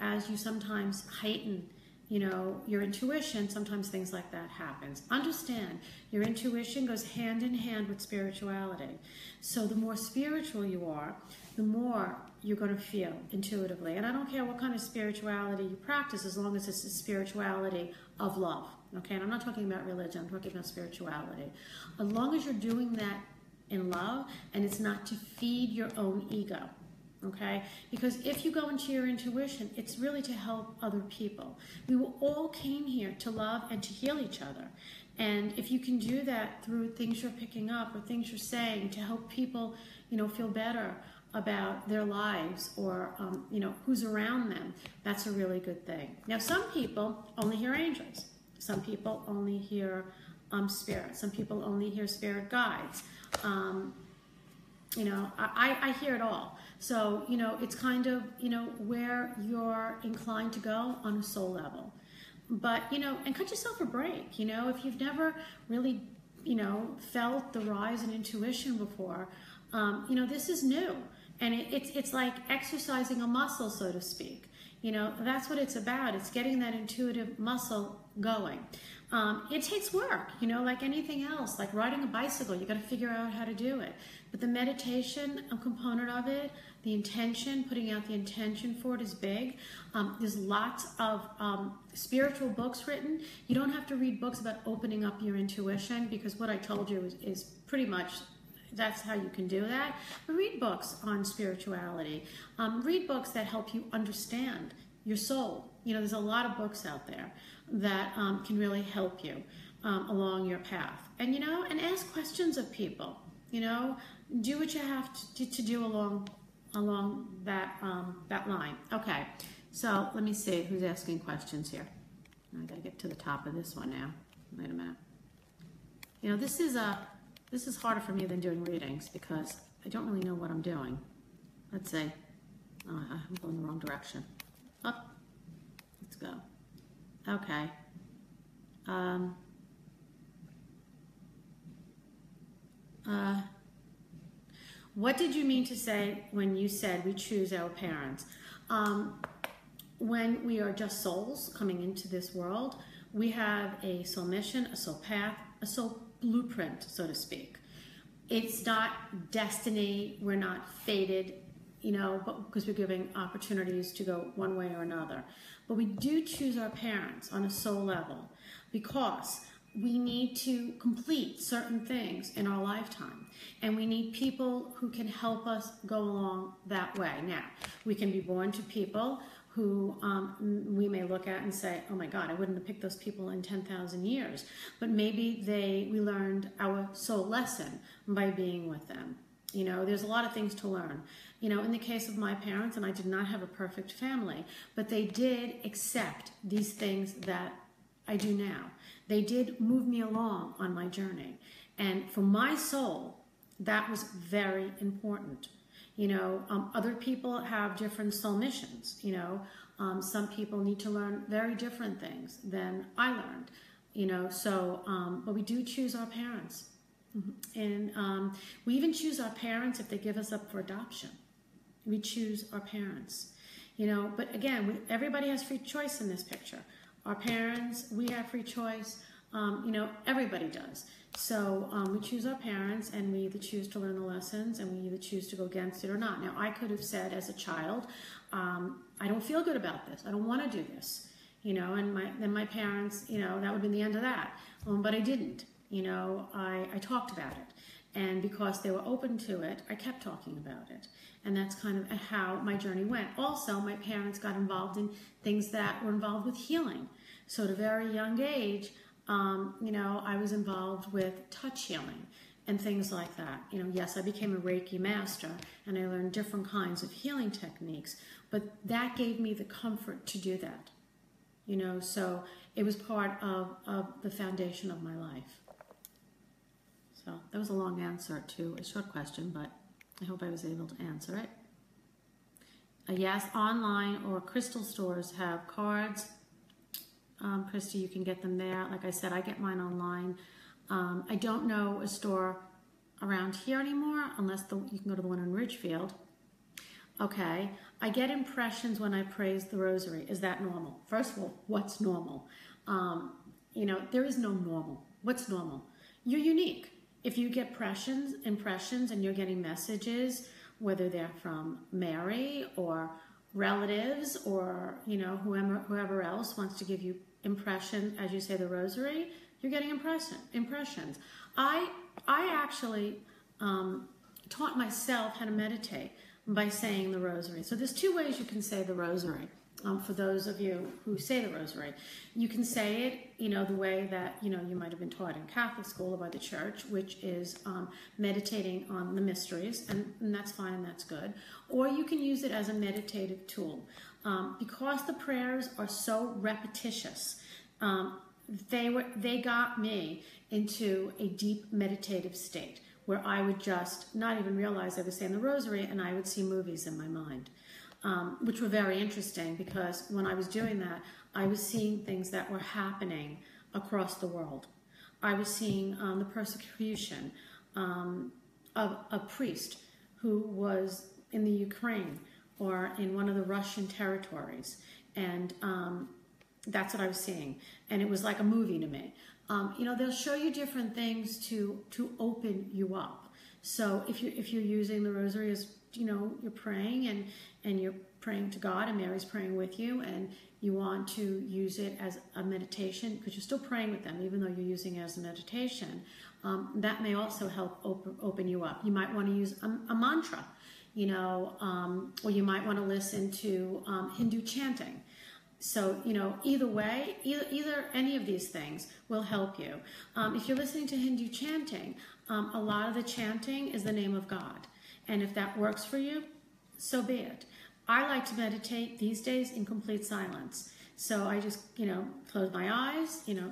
as you sometimes heighten, your intuition, sometimes things like that happens. Understand, your intuition goes hand in hand with spirituality. So the more spiritual you are, the more you're going to feel intuitively. And I don't care what kind of spirituality you practice as long as it's a spirituality of love. Okay, and I'm not talking about religion, I'm talking about spirituality. As long as you're doing that in love and it's not to feed your own ego. Okay, because if you go into your intuition, it's really to help other people. We all came here to love and to heal each other. And if you can do that through things you're picking up or things you're saying to help people, feel better about their lives or, who's around them, that's a really good thing. Now, some people only hear angels. Some people only hear spirits. Some people only hear spirit guides. I hear it all. So, it's kind of, where you're inclined to go on a soul level. But, and cut yourself a break, if you've never really, felt the rise in intuition before, this is new. And it's like exercising a muscle, so to speak. That's what it's about. It's getting that intuitive muscle going. It takes work, like anything else, like riding a bicycle. You got to figure out how to do it. But the meditation component of it, the intention, putting out the intention for it is big. There's lots of spiritual books written. You don't have to read books about opening up your intuition because what I told you is pretty much that's how you can do that. But read books on spirituality. Read books that help you understand your soul. There's a lot of books out there that can really help you along your path. And, and ask questions of people. Do what you have to do along that line. Okay, so let me see who's asking questions here. I gotta get to the top of this one now. Wait a minute. This is harder for me than doing readings because I don't really know what I'm doing. Let's see. Oh, I'm going the wrong direction. Up. Let's go. Okay. What did you mean to say when you said we choose our parents? When we are just souls coming into this world, we have a soul mission, a soul path, a soul blueprint, so to speak. It's not destiny. We're not fated, but because we're giving opportunities to go one way or another. But we do choose our parents on a soul level because we need to complete certain things in our lifetime. And we need people who can help us go along that way. Now, we can be born to people who we may look at and say, oh my God, I wouldn't have picked those people in 10,000 years. But maybe we learned our soul lesson by being with them. There's a lot of things to learn. In the case of my parents, and I did not have a perfect family, but they did accept these things that I do now. They did move me along on my journey. And for my soul, that was very important. Other people have different soul missions. Some people need to learn very different things than I learned. But we do choose our parents. And we even choose our parents if they give us up for adoption. We choose our parents. But again, everybody has free choice in this picture. Our parents, we have free choice. You know, everybody does. So we choose our parents, and we either choose to learn the lessons, and we either choose to go against it or not. Now, I could have said as a child, I don't feel good about this. I don't want to do this. You know, and then my parents, you know, that would have been the end of that. But I didn't. You know, I talked about it. And because they were open to it, I kept talking about it. And that's kind of how my journey went. Also, my parents got involved in things that were involved with healing. So at a very young age, you know, I was involved with touch healing and things like that. You know, yes, I became a Reiki master and I learned different kinds of healing techniques, but that gave me the comfort to do that. You know, so it was part of the foundation of my life. So that was a long answer to a short question, but I hope I was able to answer it. Yes, online or crystal stores have cards. Christy, you can get them there. Like I said, I get mine online. I don't know a store around here anymore, unless you can go to the one in Ridgefield. Okay, I get impressions when I praise the rosary. Is that normal? First of all, what's normal? You know, there is no normal. What's normal? You're unique. If you get impressions and you're getting messages, whether they're from Mary or relatives or, you know, whoever else wants to give you impression, as you say, the rosary, you're getting impressions. I actually taught myself how to meditate by saying the rosary. So there's two ways you can say the rosary. For those of you who say the rosary, you can say it, you know, the way that, you know, you might have been taught in Catholic school or by the church, which is meditating on the mysteries, and that's fine and that's good. Or you can use it as a meditative tool. Because the prayers are so repetitious, they got me into a deep meditative state where I would just not even realize I was saying the rosary, and I would see movies in my mind. Which were very interesting, because when I was doing that, I was seeing things that were happening across the world. I was seeing the persecution of a priest who was in the Ukraine or in one of the Russian territories, and that's what I was seeing. And it was like a movie to me. You know, they'll show you different things to open you up. So if you're using the rosary as, you know, you're praying and you're praying to God and Mary's praying with you, and you want to use it as a meditation, because you're still praying with them even though you're using it as a meditation, that may also help open you up. You might want to use a mantra, you know, or you might want to listen to Hindu chanting. So, you know, either way, either any of these things will help you. If you're listening to Hindu chanting, a lot of the chanting is the name of God. And if that works for you, so be it. I like to meditate these days in complete silence. So I just, you know, close my eyes, you know,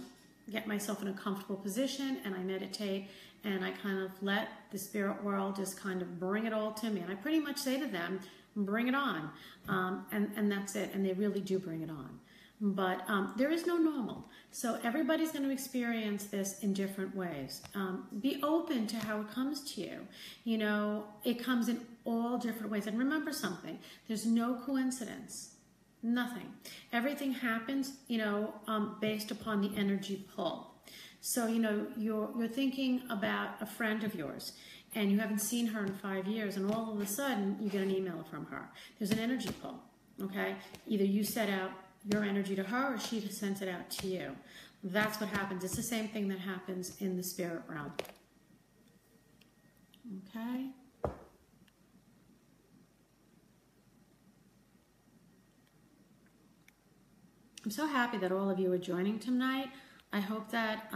get myself in a comfortable position, and I meditate, and I kind of let the spirit world just kind of bring it all to me. And I pretty much say to them, bring it on. And that's it. And they really do bring it on. But there is no normal. So everybody's going to experience this in different ways. Be open to how it comes to you. You know, it comes in all different ways. And remember something, there's no coincidence. Nothing. Everything happens, you know, based upon the energy pull. So, you know, you're thinking about a friend of yours, and you haven't seen her in 5 years, and all of a sudden you get an email from her. There's an energy pull, okay? Either you set out your energy to her, or she sends it out to you. That's what happens. It's the same thing that happens in the spirit realm. Okay? I'm so happy that all of you are joining tonight. I hope that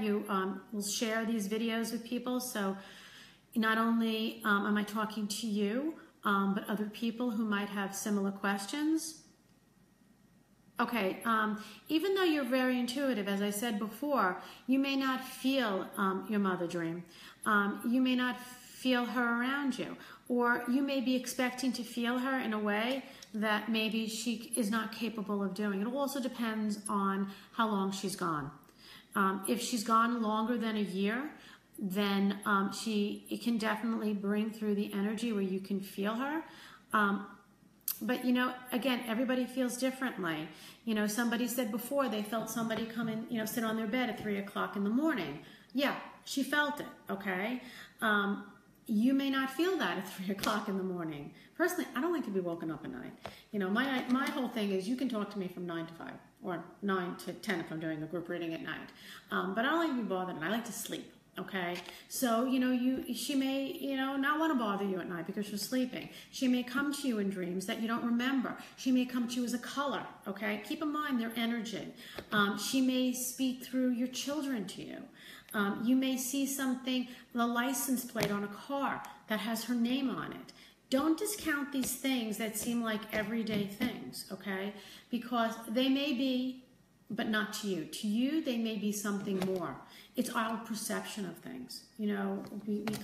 you will share these videos with people. So not only am I talking to you, but other people who might have similar questions. Okay, even though you're very intuitive, as I said before, you may not feel your mother dream. You may not feel her around you, or you may be expecting to feel her in a way that maybe she is not capable of doing. It also depends on how long she's gone. If she's gone longer than a year, then it can definitely bring through the energy where you can feel her. But, again, everybody feels differently. Somebody said before they felt somebody come in, sit on their bed at 3 o'clock in the morning. Yeah, she felt it, okay? You may not feel that at 3 o'clock in the morning. Personally, I don't like to be woken up at night. My whole thing is you can talk to me from 9 to 5 or 9 to 10 if I'm doing a group reading at night. But I don't like to be bothered, and I like to sleep. Okay, so she may not want to bother you at night because you're sleeping. She may come to you in dreams that you don't remember. She may come to you as a color. Okay, keep in mind their energy. She may speak through your children to you. You may see something, the license plate on a car that has her name on it. Don't discount these things that seem like everyday things. Okay, because they may be, but not to you. To you, they may be something more. It's our perception of things. We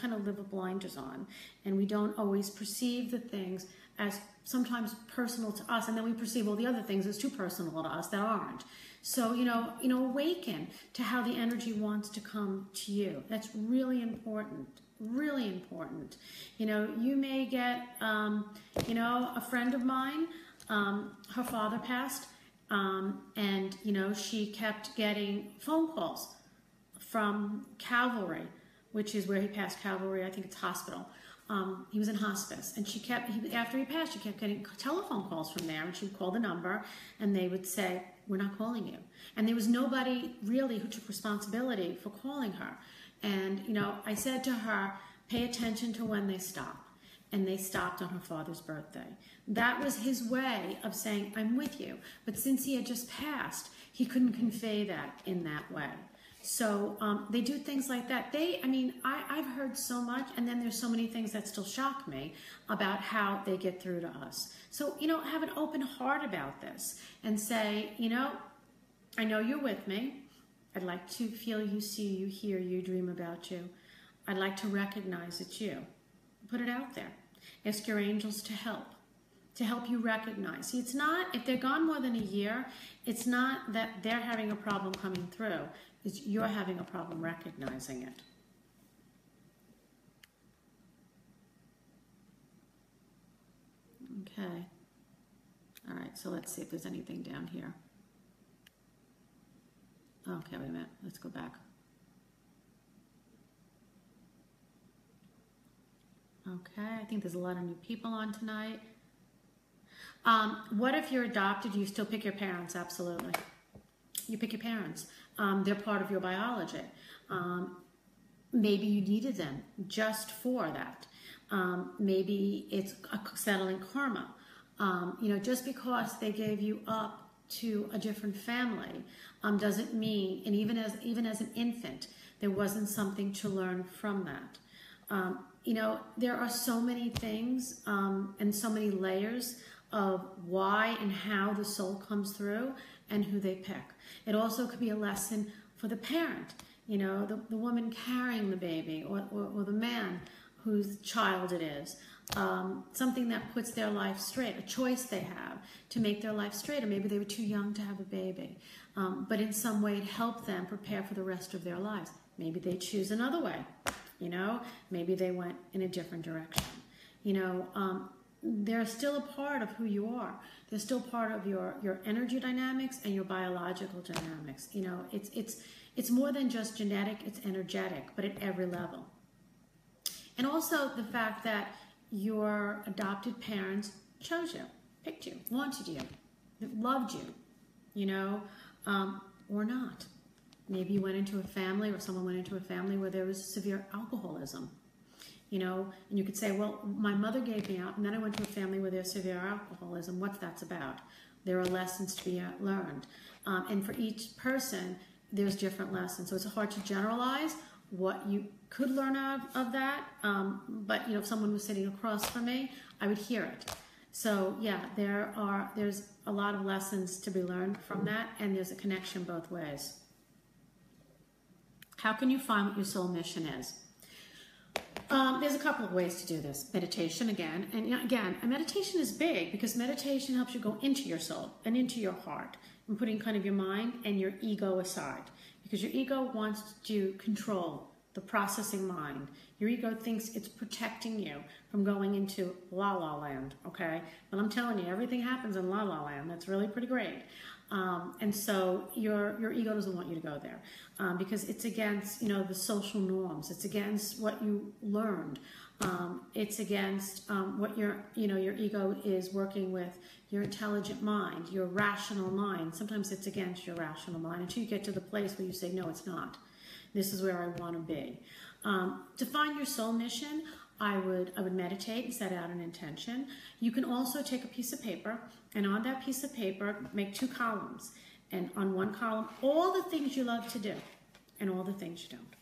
kind of live with blinders on, and we don't always perceive the things as sometimes personal to us, and then we perceive all the other things as too personal to us that aren't. So, awaken to how the energy wants to come to you. That's really important. Really important. You may get, a friend of mine, her father passed, and she kept getting phone calls from Calvary, which is where he passed. Calvary, I think it's hospital. He was in hospice, and after he passed, she kept getting telephone calls from there, and she would call the number, and they would say, "We're not calling you." And there was nobody really who took responsibility for calling her. And I said to her, pay attention to when they stop. And they stopped on her father's birthday. That was his way of saying, I'm with you. But since he had just passed, he couldn't convey that in that way. So they do things like that. I've heard so much, and then there's so many things that still shock me about how they get through to us. So, have an open heart about this and say, I know you're with me. I'd like to feel you, see you, hear you, dream about you. I'd like to recognize it's you. Put it out there. Ask your angels to help you recognize. See, it's not, if they're gone more than a year, it's not that they're having a problem coming through. It's you're having a problem recognizing it. Okay. All right, so let's see if there's anything down here. Okay, wait a minute. Let's go back. Okay, I think there's a lot of new people on tonight. What if you're adopted? Do you still pick your parents? Absolutely. You pick your parents. They're part of your biology. Maybe you needed them just for that. Maybe it's a settling karma. Just because they gave you up to a different family doesn't mean, and even as an infant, there wasn't something to learn from that. There are so many things and so many layers of why and how the soul comes through and who they pick. It also could be a lesson for the parent, the woman carrying the baby or the man whose child it is. Something that puts their life straight, a choice they have to make their life straight, or maybe they were too young to have a baby. But in some way it helped them prepare for the rest of their lives. Maybe they choose another way, maybe they went in a different direction. They're still a part of who you are. They're still part of your energy dynamics and your biological dynamics. It's more than just genetic, it's energetic, but at every level. And also the fact that your adopted parents chose you, picked you, wanted you, loved you, or not. Maybe you went into a family, or someone went into a family where there was severe alcoholism, and you could say, well, my mother gave me out, and then I went to a family where there's severe alcoholism. What's that's about? There are lessons to be learned. And for each person, there's different lessons. So it's hard to generalize what you could learn out of that. But, if someone was sitting across from me, I would hear it. So, yeah, there's a lot of lessons to be learned from that, and there's a connection both ways. How can you find what your soul mission is? There's a couple of ways to do this. Meditation, again. And again, a meditation is big because meditation helps you go into your soul and into your heart and putting kind of your mind and your ego aside. Because your ego wants to control the processing mind. Your ego thinks it's protecting you from going into la-la land, okay? But I'm telling you, everything happens in la-la land. That's really pretty great. And so your ego doesn't want you to go there because it's against, you know, the social norms. It's against what you learned. It's against what your ego is working with, your intelligent mind, your rational mind. Sometimes it's against your rational mind until you get to the place where you say, no, it's not. This is where I want to be. To find your soul mission, I would meditate and set out an intention. You can also take a piece of paper, and on that piece of paper, make 2 columns. And on one column, all the things you love to do, and all the things you don't.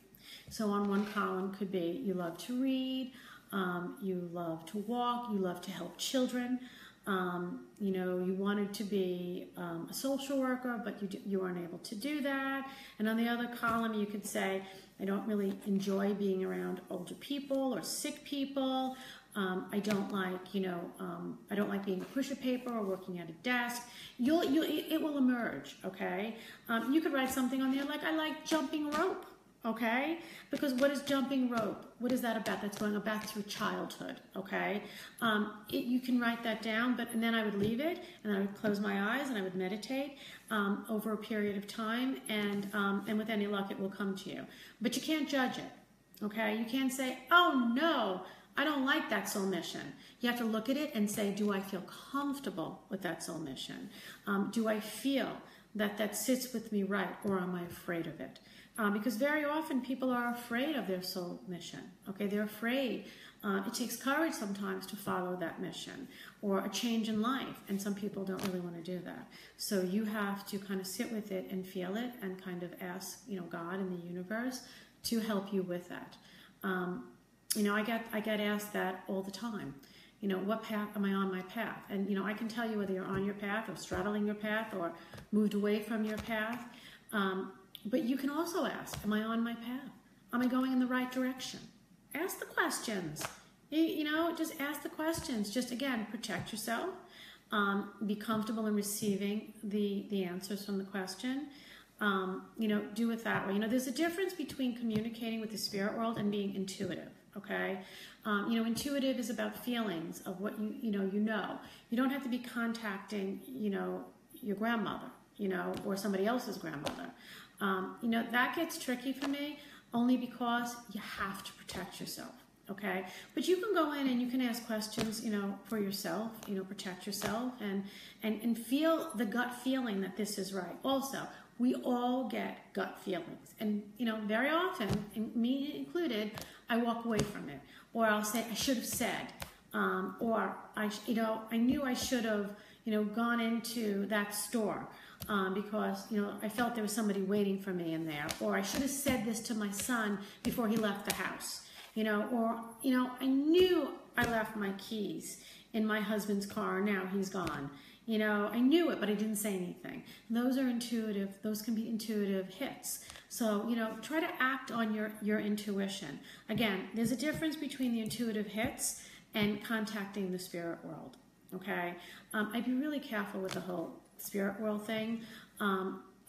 So on one column could be you love to read, you love to walk, you love to help children, you know, you wanted to be a social worker, but you weren't able to do that. And on the other column, you could say, I don't really enjoy being around older people or sick people. I don't like, you know, I don't like being a pusher paper or working at a desk. It will emerge, okay? You could write something on there like, I like jumping rope. Okay? Because what is jumping rope? What is that about? That's going back through childhood, okay? You can write that down, and then I would leave it, and I would close my eyes, and I would meditate over a period of time, and with any luck, it will come to you. But you can't judge it, okay? You can't say, oh, no, I don't like that soul mission. You have to look at it and say, do I feel comfortable with that soul mission? Do I feel that sits with me right, or am I afraid of it? Because very often people are afraid of their soul mission, okay? They're afraid. It takes courage sometimes to follow that mission or a change in life, and some people don't really want to do that. So you have to kind of sit with it and feel it and kind of ask, you know, God and the universe to help you with that. You know, I get asked that all the time. You know, what path am I on my path? And, you know, I can tell you whether you're on your path or straddling your path or moved away from your path. But you can also ask, am I on my path? Am I going in the right direction? Ask the questions. You know, just ask the questions. Just, again, protect yourself. Be comfortable in receiving the answers from the question. You know, do it that way. You know, there's a difference between communicating with the spirit world and being intuitive, okay? You know, intuitive is about feelings of what you know. You don't have to be contacting, you know, your grandmother, you know, or somebody else's grandmother. You know, that gets tricky for me only because you have to protect yourself, okay? But you can go in and you can ask questions, you know, for yourself, you know, protect yourself and feel the gut feeling that this is right. Also, we all get gut feelings. And, you know, very often, me included, I walk away from it. Or I'll say, I should have said. Or, you know, I knew I should have, you know, gone into that store. Because, you know, I felt there was somebody waiting for me in there. Or I should have said this to my son before he left the house. You know, or, you know, I knew I left my keys in my husband's car. Now he's gone. You know, I knew it, but I didn't say anything. Those are intuitive. Those can be intuitive hits. So, you know, try to act on your intuition. Again, there's a difference between the intuitive hits and contacting the spirit world. Okay? I'd be really careful with the whole spirit world thing,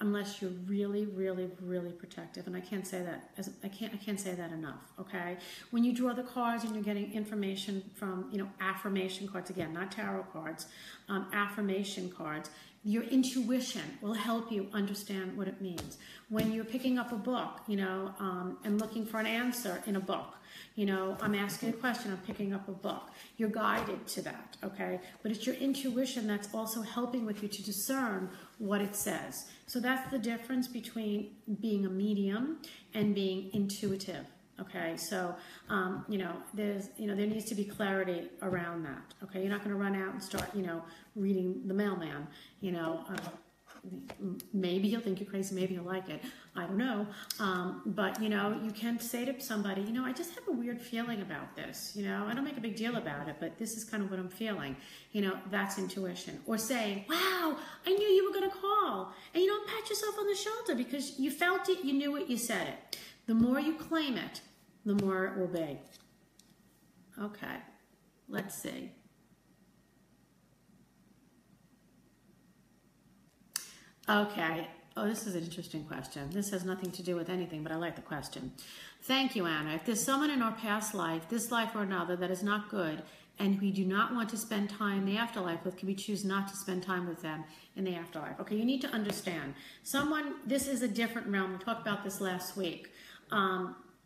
unless you're really, really, really protective. And I can't say that I can't say that enough. Okay, when you draw the cards and you're getting information from, you know, affirmation cards, again, not tarot cards, affirmation cards, your intuition will help you understand what it means. When you're picking up a book, you know, and looking for an answer in a book, you know, I'm asking a question, I'm picking up a book. You're guided to that, okay? But it's your intuition that's also helping with you to discern what it says. So that's the difference between being a medium and being intuitive, okay? So, you know, there needs to be clarity around that, okay? You're not going to run out and start, you know, reading the mailman, you know. Maybe he'll think you're crazy, maybe he'll like it, I don't know, but, you know, you can say to somebody, you know, I just have a weird feeling about this, you know, I don't make a big deal about it, but this is kind of what I'm feeling, you know, that's intuition. Or saying, wow, I knew you were going to call, and you don't pat yourself on the shoulder because you felt it, you knew it, you said it. The more you claim it, the more it will be. Okay, let's see. Okay, Oh, this is an interesting question. This has nothing to do with anything, but I like the question. Thank you, Anna. If there's someone in our past life, this life or another, that is not good, and we do not want to spend time in the afterlife with, can we choose not to spend time with them in the afterlife? Okay, you need to understand. This is a different realm. We talked about this last week.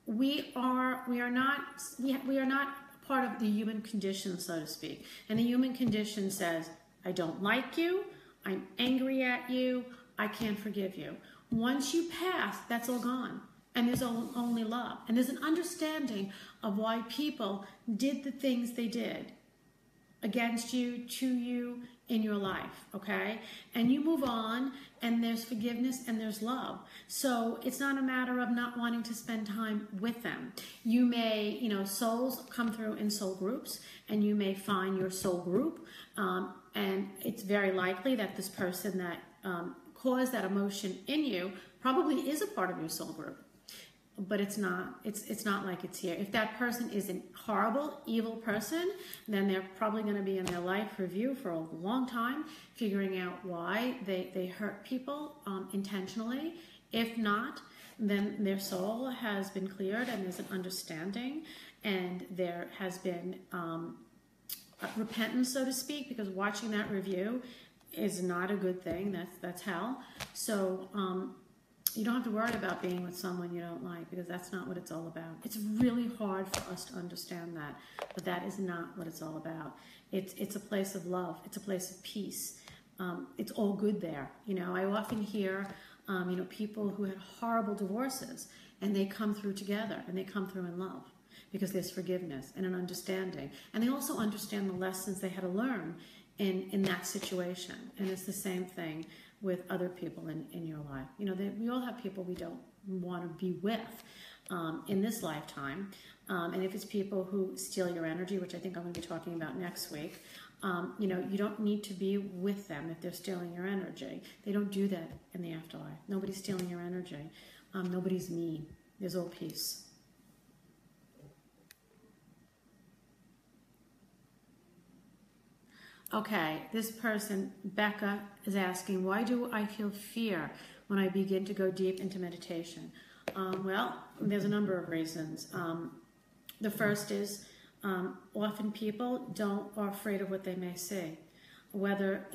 We are not part of the human condition, so to speak. And the human condition says, I don't like you, I'm angry at you, I can't forgive you. Once you pass, that's all gone. And there's only love. And there's an understanding of why people did the things they did against you, to you, in your life, okay? And you move on, and there's forgiveness and there's love. So it's not a matter of not wanting to spend time with them. You may, souls come through in soul groups, and you may find your soul group, and it's very likely that this person that caused that emotion in you probably is a part of your soul group. But it's not like it's here. If that person is a horrible, evil person, then they're probably going to be in their life review for a long time, figuring out why they hurt people intentionally. If not, then their soul has been cleared and there's an understanding, and there has been repentance, so to speak, because watching that review is not a good thing. That's hell. So you don't have to worry about being with someone you don't like, because that's not what it's all about. It's really hard for us to understand that, but that is not what it's all about. It's a place of love. It's a place of peace. It's all good there. I often hear, people who had horrible divorces, and they come through together, and they come through in love, because there's forgiveness and an understanding. And they also understand the lessons they had to learn in that situation. And it's the same thing with other people in your life. We all have people we don't want to be with in this lifetime. And if it's people who steal your energy, which I think I'm going to be talking about next week, you don't need to be with them if they're stealing your energy. They don't do that in the afterlife. Nobody's stealing your energy. Nobody's mean. There's all peace. Okay, this person, Becca, is asking, why do I feel fear when I begin to go deep into meditation? Well, there's a number of reasons. The first is often people are afraid of what they may see, and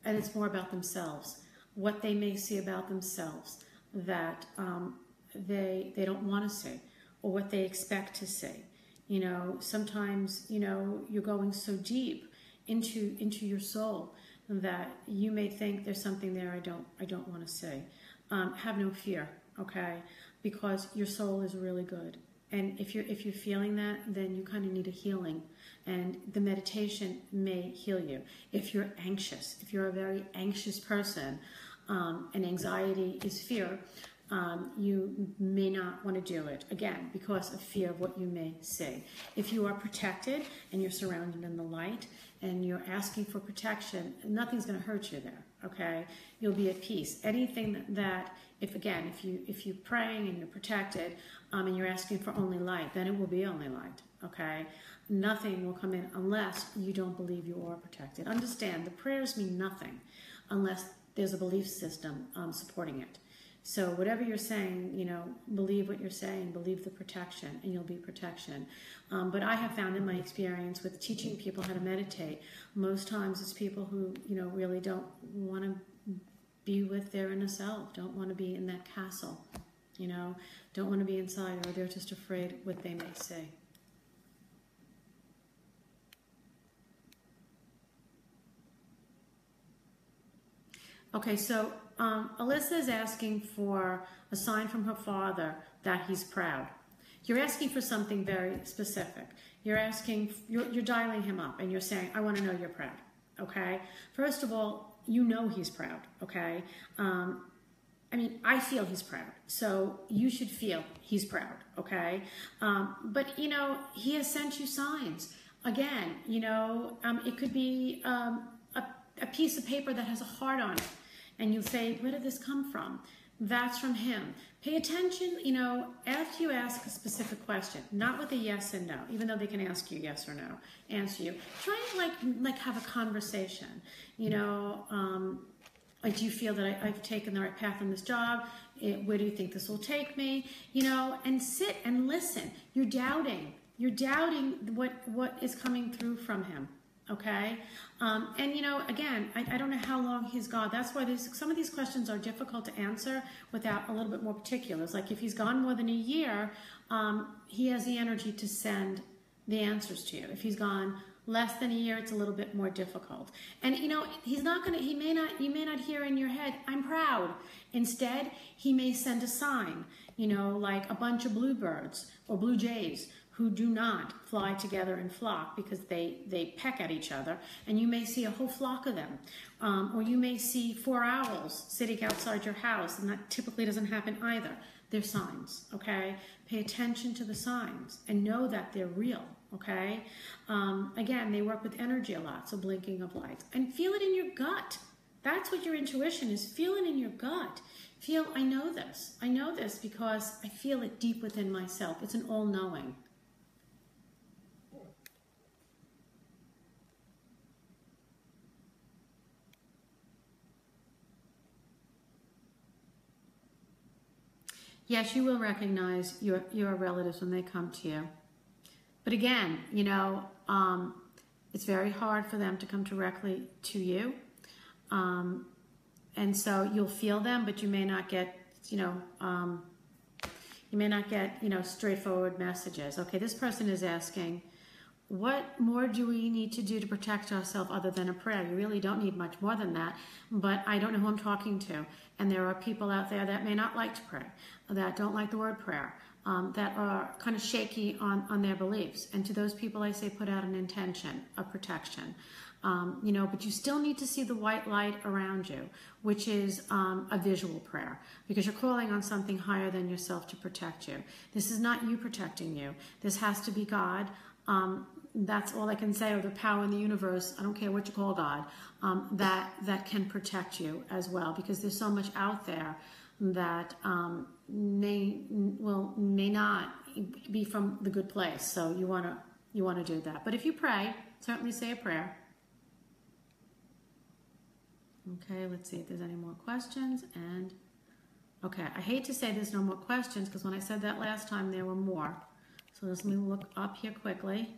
it's more about themselves, what they may see about themselves that they don't want to see, or what they expect to see. Sometimes, you're going so deep into your soul that you may think there's something there I don't want to see. Have no fear, okay? Because your soul is really good. And if you're feeling that, then you kind of need a healing, and the meditation may heal you. If you're anxious, if you're a very anxious person, and anxiety is fear, you may not want to do it, again, because of fear of what you may see. If you are protected and you're surrounded in the light and you're asking for protection, nothing's going to hurt you there, okay? You'll be at peace. Anything that, if you're praying and you're protected, and you're asking for only light, then it will be only light, okay? Nothing will come in unless you don't believe you are protected. Understand, the prayers mean nothing unless there's a belief system supporting it. So whatever you're saying, believe what you're saying, believe the protection, and you'll be protection. But I have found in my experience with teaching people how to meditate, most times it's people who, really don't want to be with their inner self, don't want to be in that castle, don't want to be inside, or they're just afraid what they may say. Okay, so Alyssa is asking for a sign from her father that he's proud. You're asking for something very specific. You're dialing him up, and you're saying, I want to know you're proud, okay? First of all, he's proud, okay? I feel he's proud, so you should feel he's proud, okay? But, he has sent you signs. Again, it could be a piece of paper that has a heart on it. And you say, where did this come from? That's from him. Pay attention, after you ask a specific question, not with a yes and no, even though they can ask you yes or no, answer you. Try and like have a conversation, do you feel that I've taken the right path on this job? Where do you think this will take me? And sit and listen. You're doubting. You're doubting what is coming through from him. Okay? Again, I don't know how long he's gone. That's why some of these questions are difficult to answer without a little bit more particulars. Like if he's gone more than a year, he has the energy to send the answers to you. If he's gone less than a year, it's a little bit more difficult. And he's not going to, you may not hear in your head, I'm proud. Instead, he may send a sign, like a bunch of bluebirds or blue jays who do not fly together in flock because they peck at each other, and you may see a whole flock of them. Or you may see 4 owls sitting outside your house, and that typically doesn't happen either. They're signs, okay? Pay attention to the signs and know that they're real, okay? Again, they work with energy a lot, so blinking of lights. And feel it in your gut. That's what your intuition is. Feel it in your gut. Feel, I know this. I know this because I feel it deep within myself. It's an all-knowing. Yes, you will recognize your relatives when they come to you. But again, it's very hard for them to come directly to you. And so you'll feel them, but you may not get, straightforward messages. Okay, this person is asking, what more do we need to do to protect ourselves other than a prayer? You really don't need much more than that, but I don't know who I'm talking to. And there are people out there that may not like to pray, that don't like the word prayer, that are kind of shaky on their beliefs. And to those people, I say put out an intention of protection. But you still need to see the white light around you, which is a visual prayer, because you're calling on something higher than yourself to protect you. This is not you protecting you. This has to be God. That's all I can say, or the power in the universe, I don't care what you call God, that can protect you as well, because there's so much out there that may not be from the good place. So you want to do that. But if you pray, certainly say a prayer. Okay, let's see if there's any more questions. And okay, I hate to say there's no more questions, because when I said that last time there were more. So let me look up here quickly.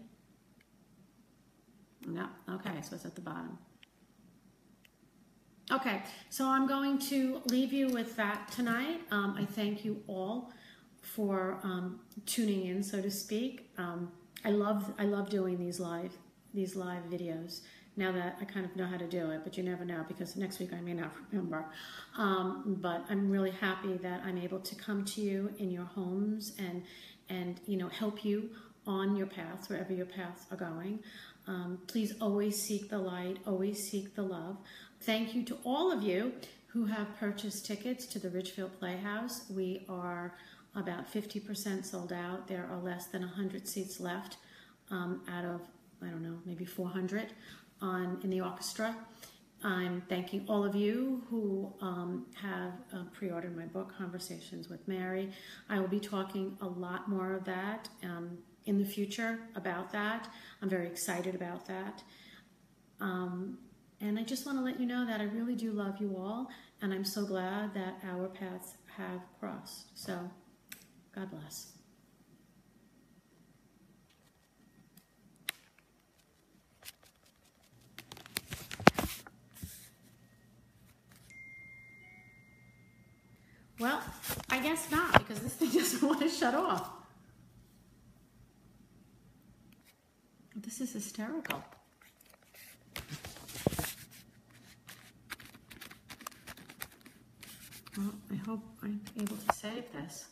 No, okay, so it's at the bottom. Okay, so I'm going to leave you with that tonight. I thank you all for tuning in, so to speak. I love doing these live videos. Now that I kind of know how to do it, but you never know, because next week I may not remember. But I'm really happy that I'm able to come to you in your homes and help you on your paths, wherever your paths are going. Please always seek the light, always seek the love. Thank you to all of you who have purchased tickets to the Ridgefield Playhouse. We are about 50% sold out. There are less than 100 seats left out of, I don't know, maybe 400 in the orchestra. I'm thanking all of you who have pre-ordered my book, Conversations with Mary. I will be talking a lot more of that in the future about that. I'm very excited about that. And I just want to let you know that I really do love you all, and I'm so glad that our paths have crossed. So, God bless. Well, I guess not, because this thing doesn't want to shut off. This is hysterical. Well, I hope I'm able to save this.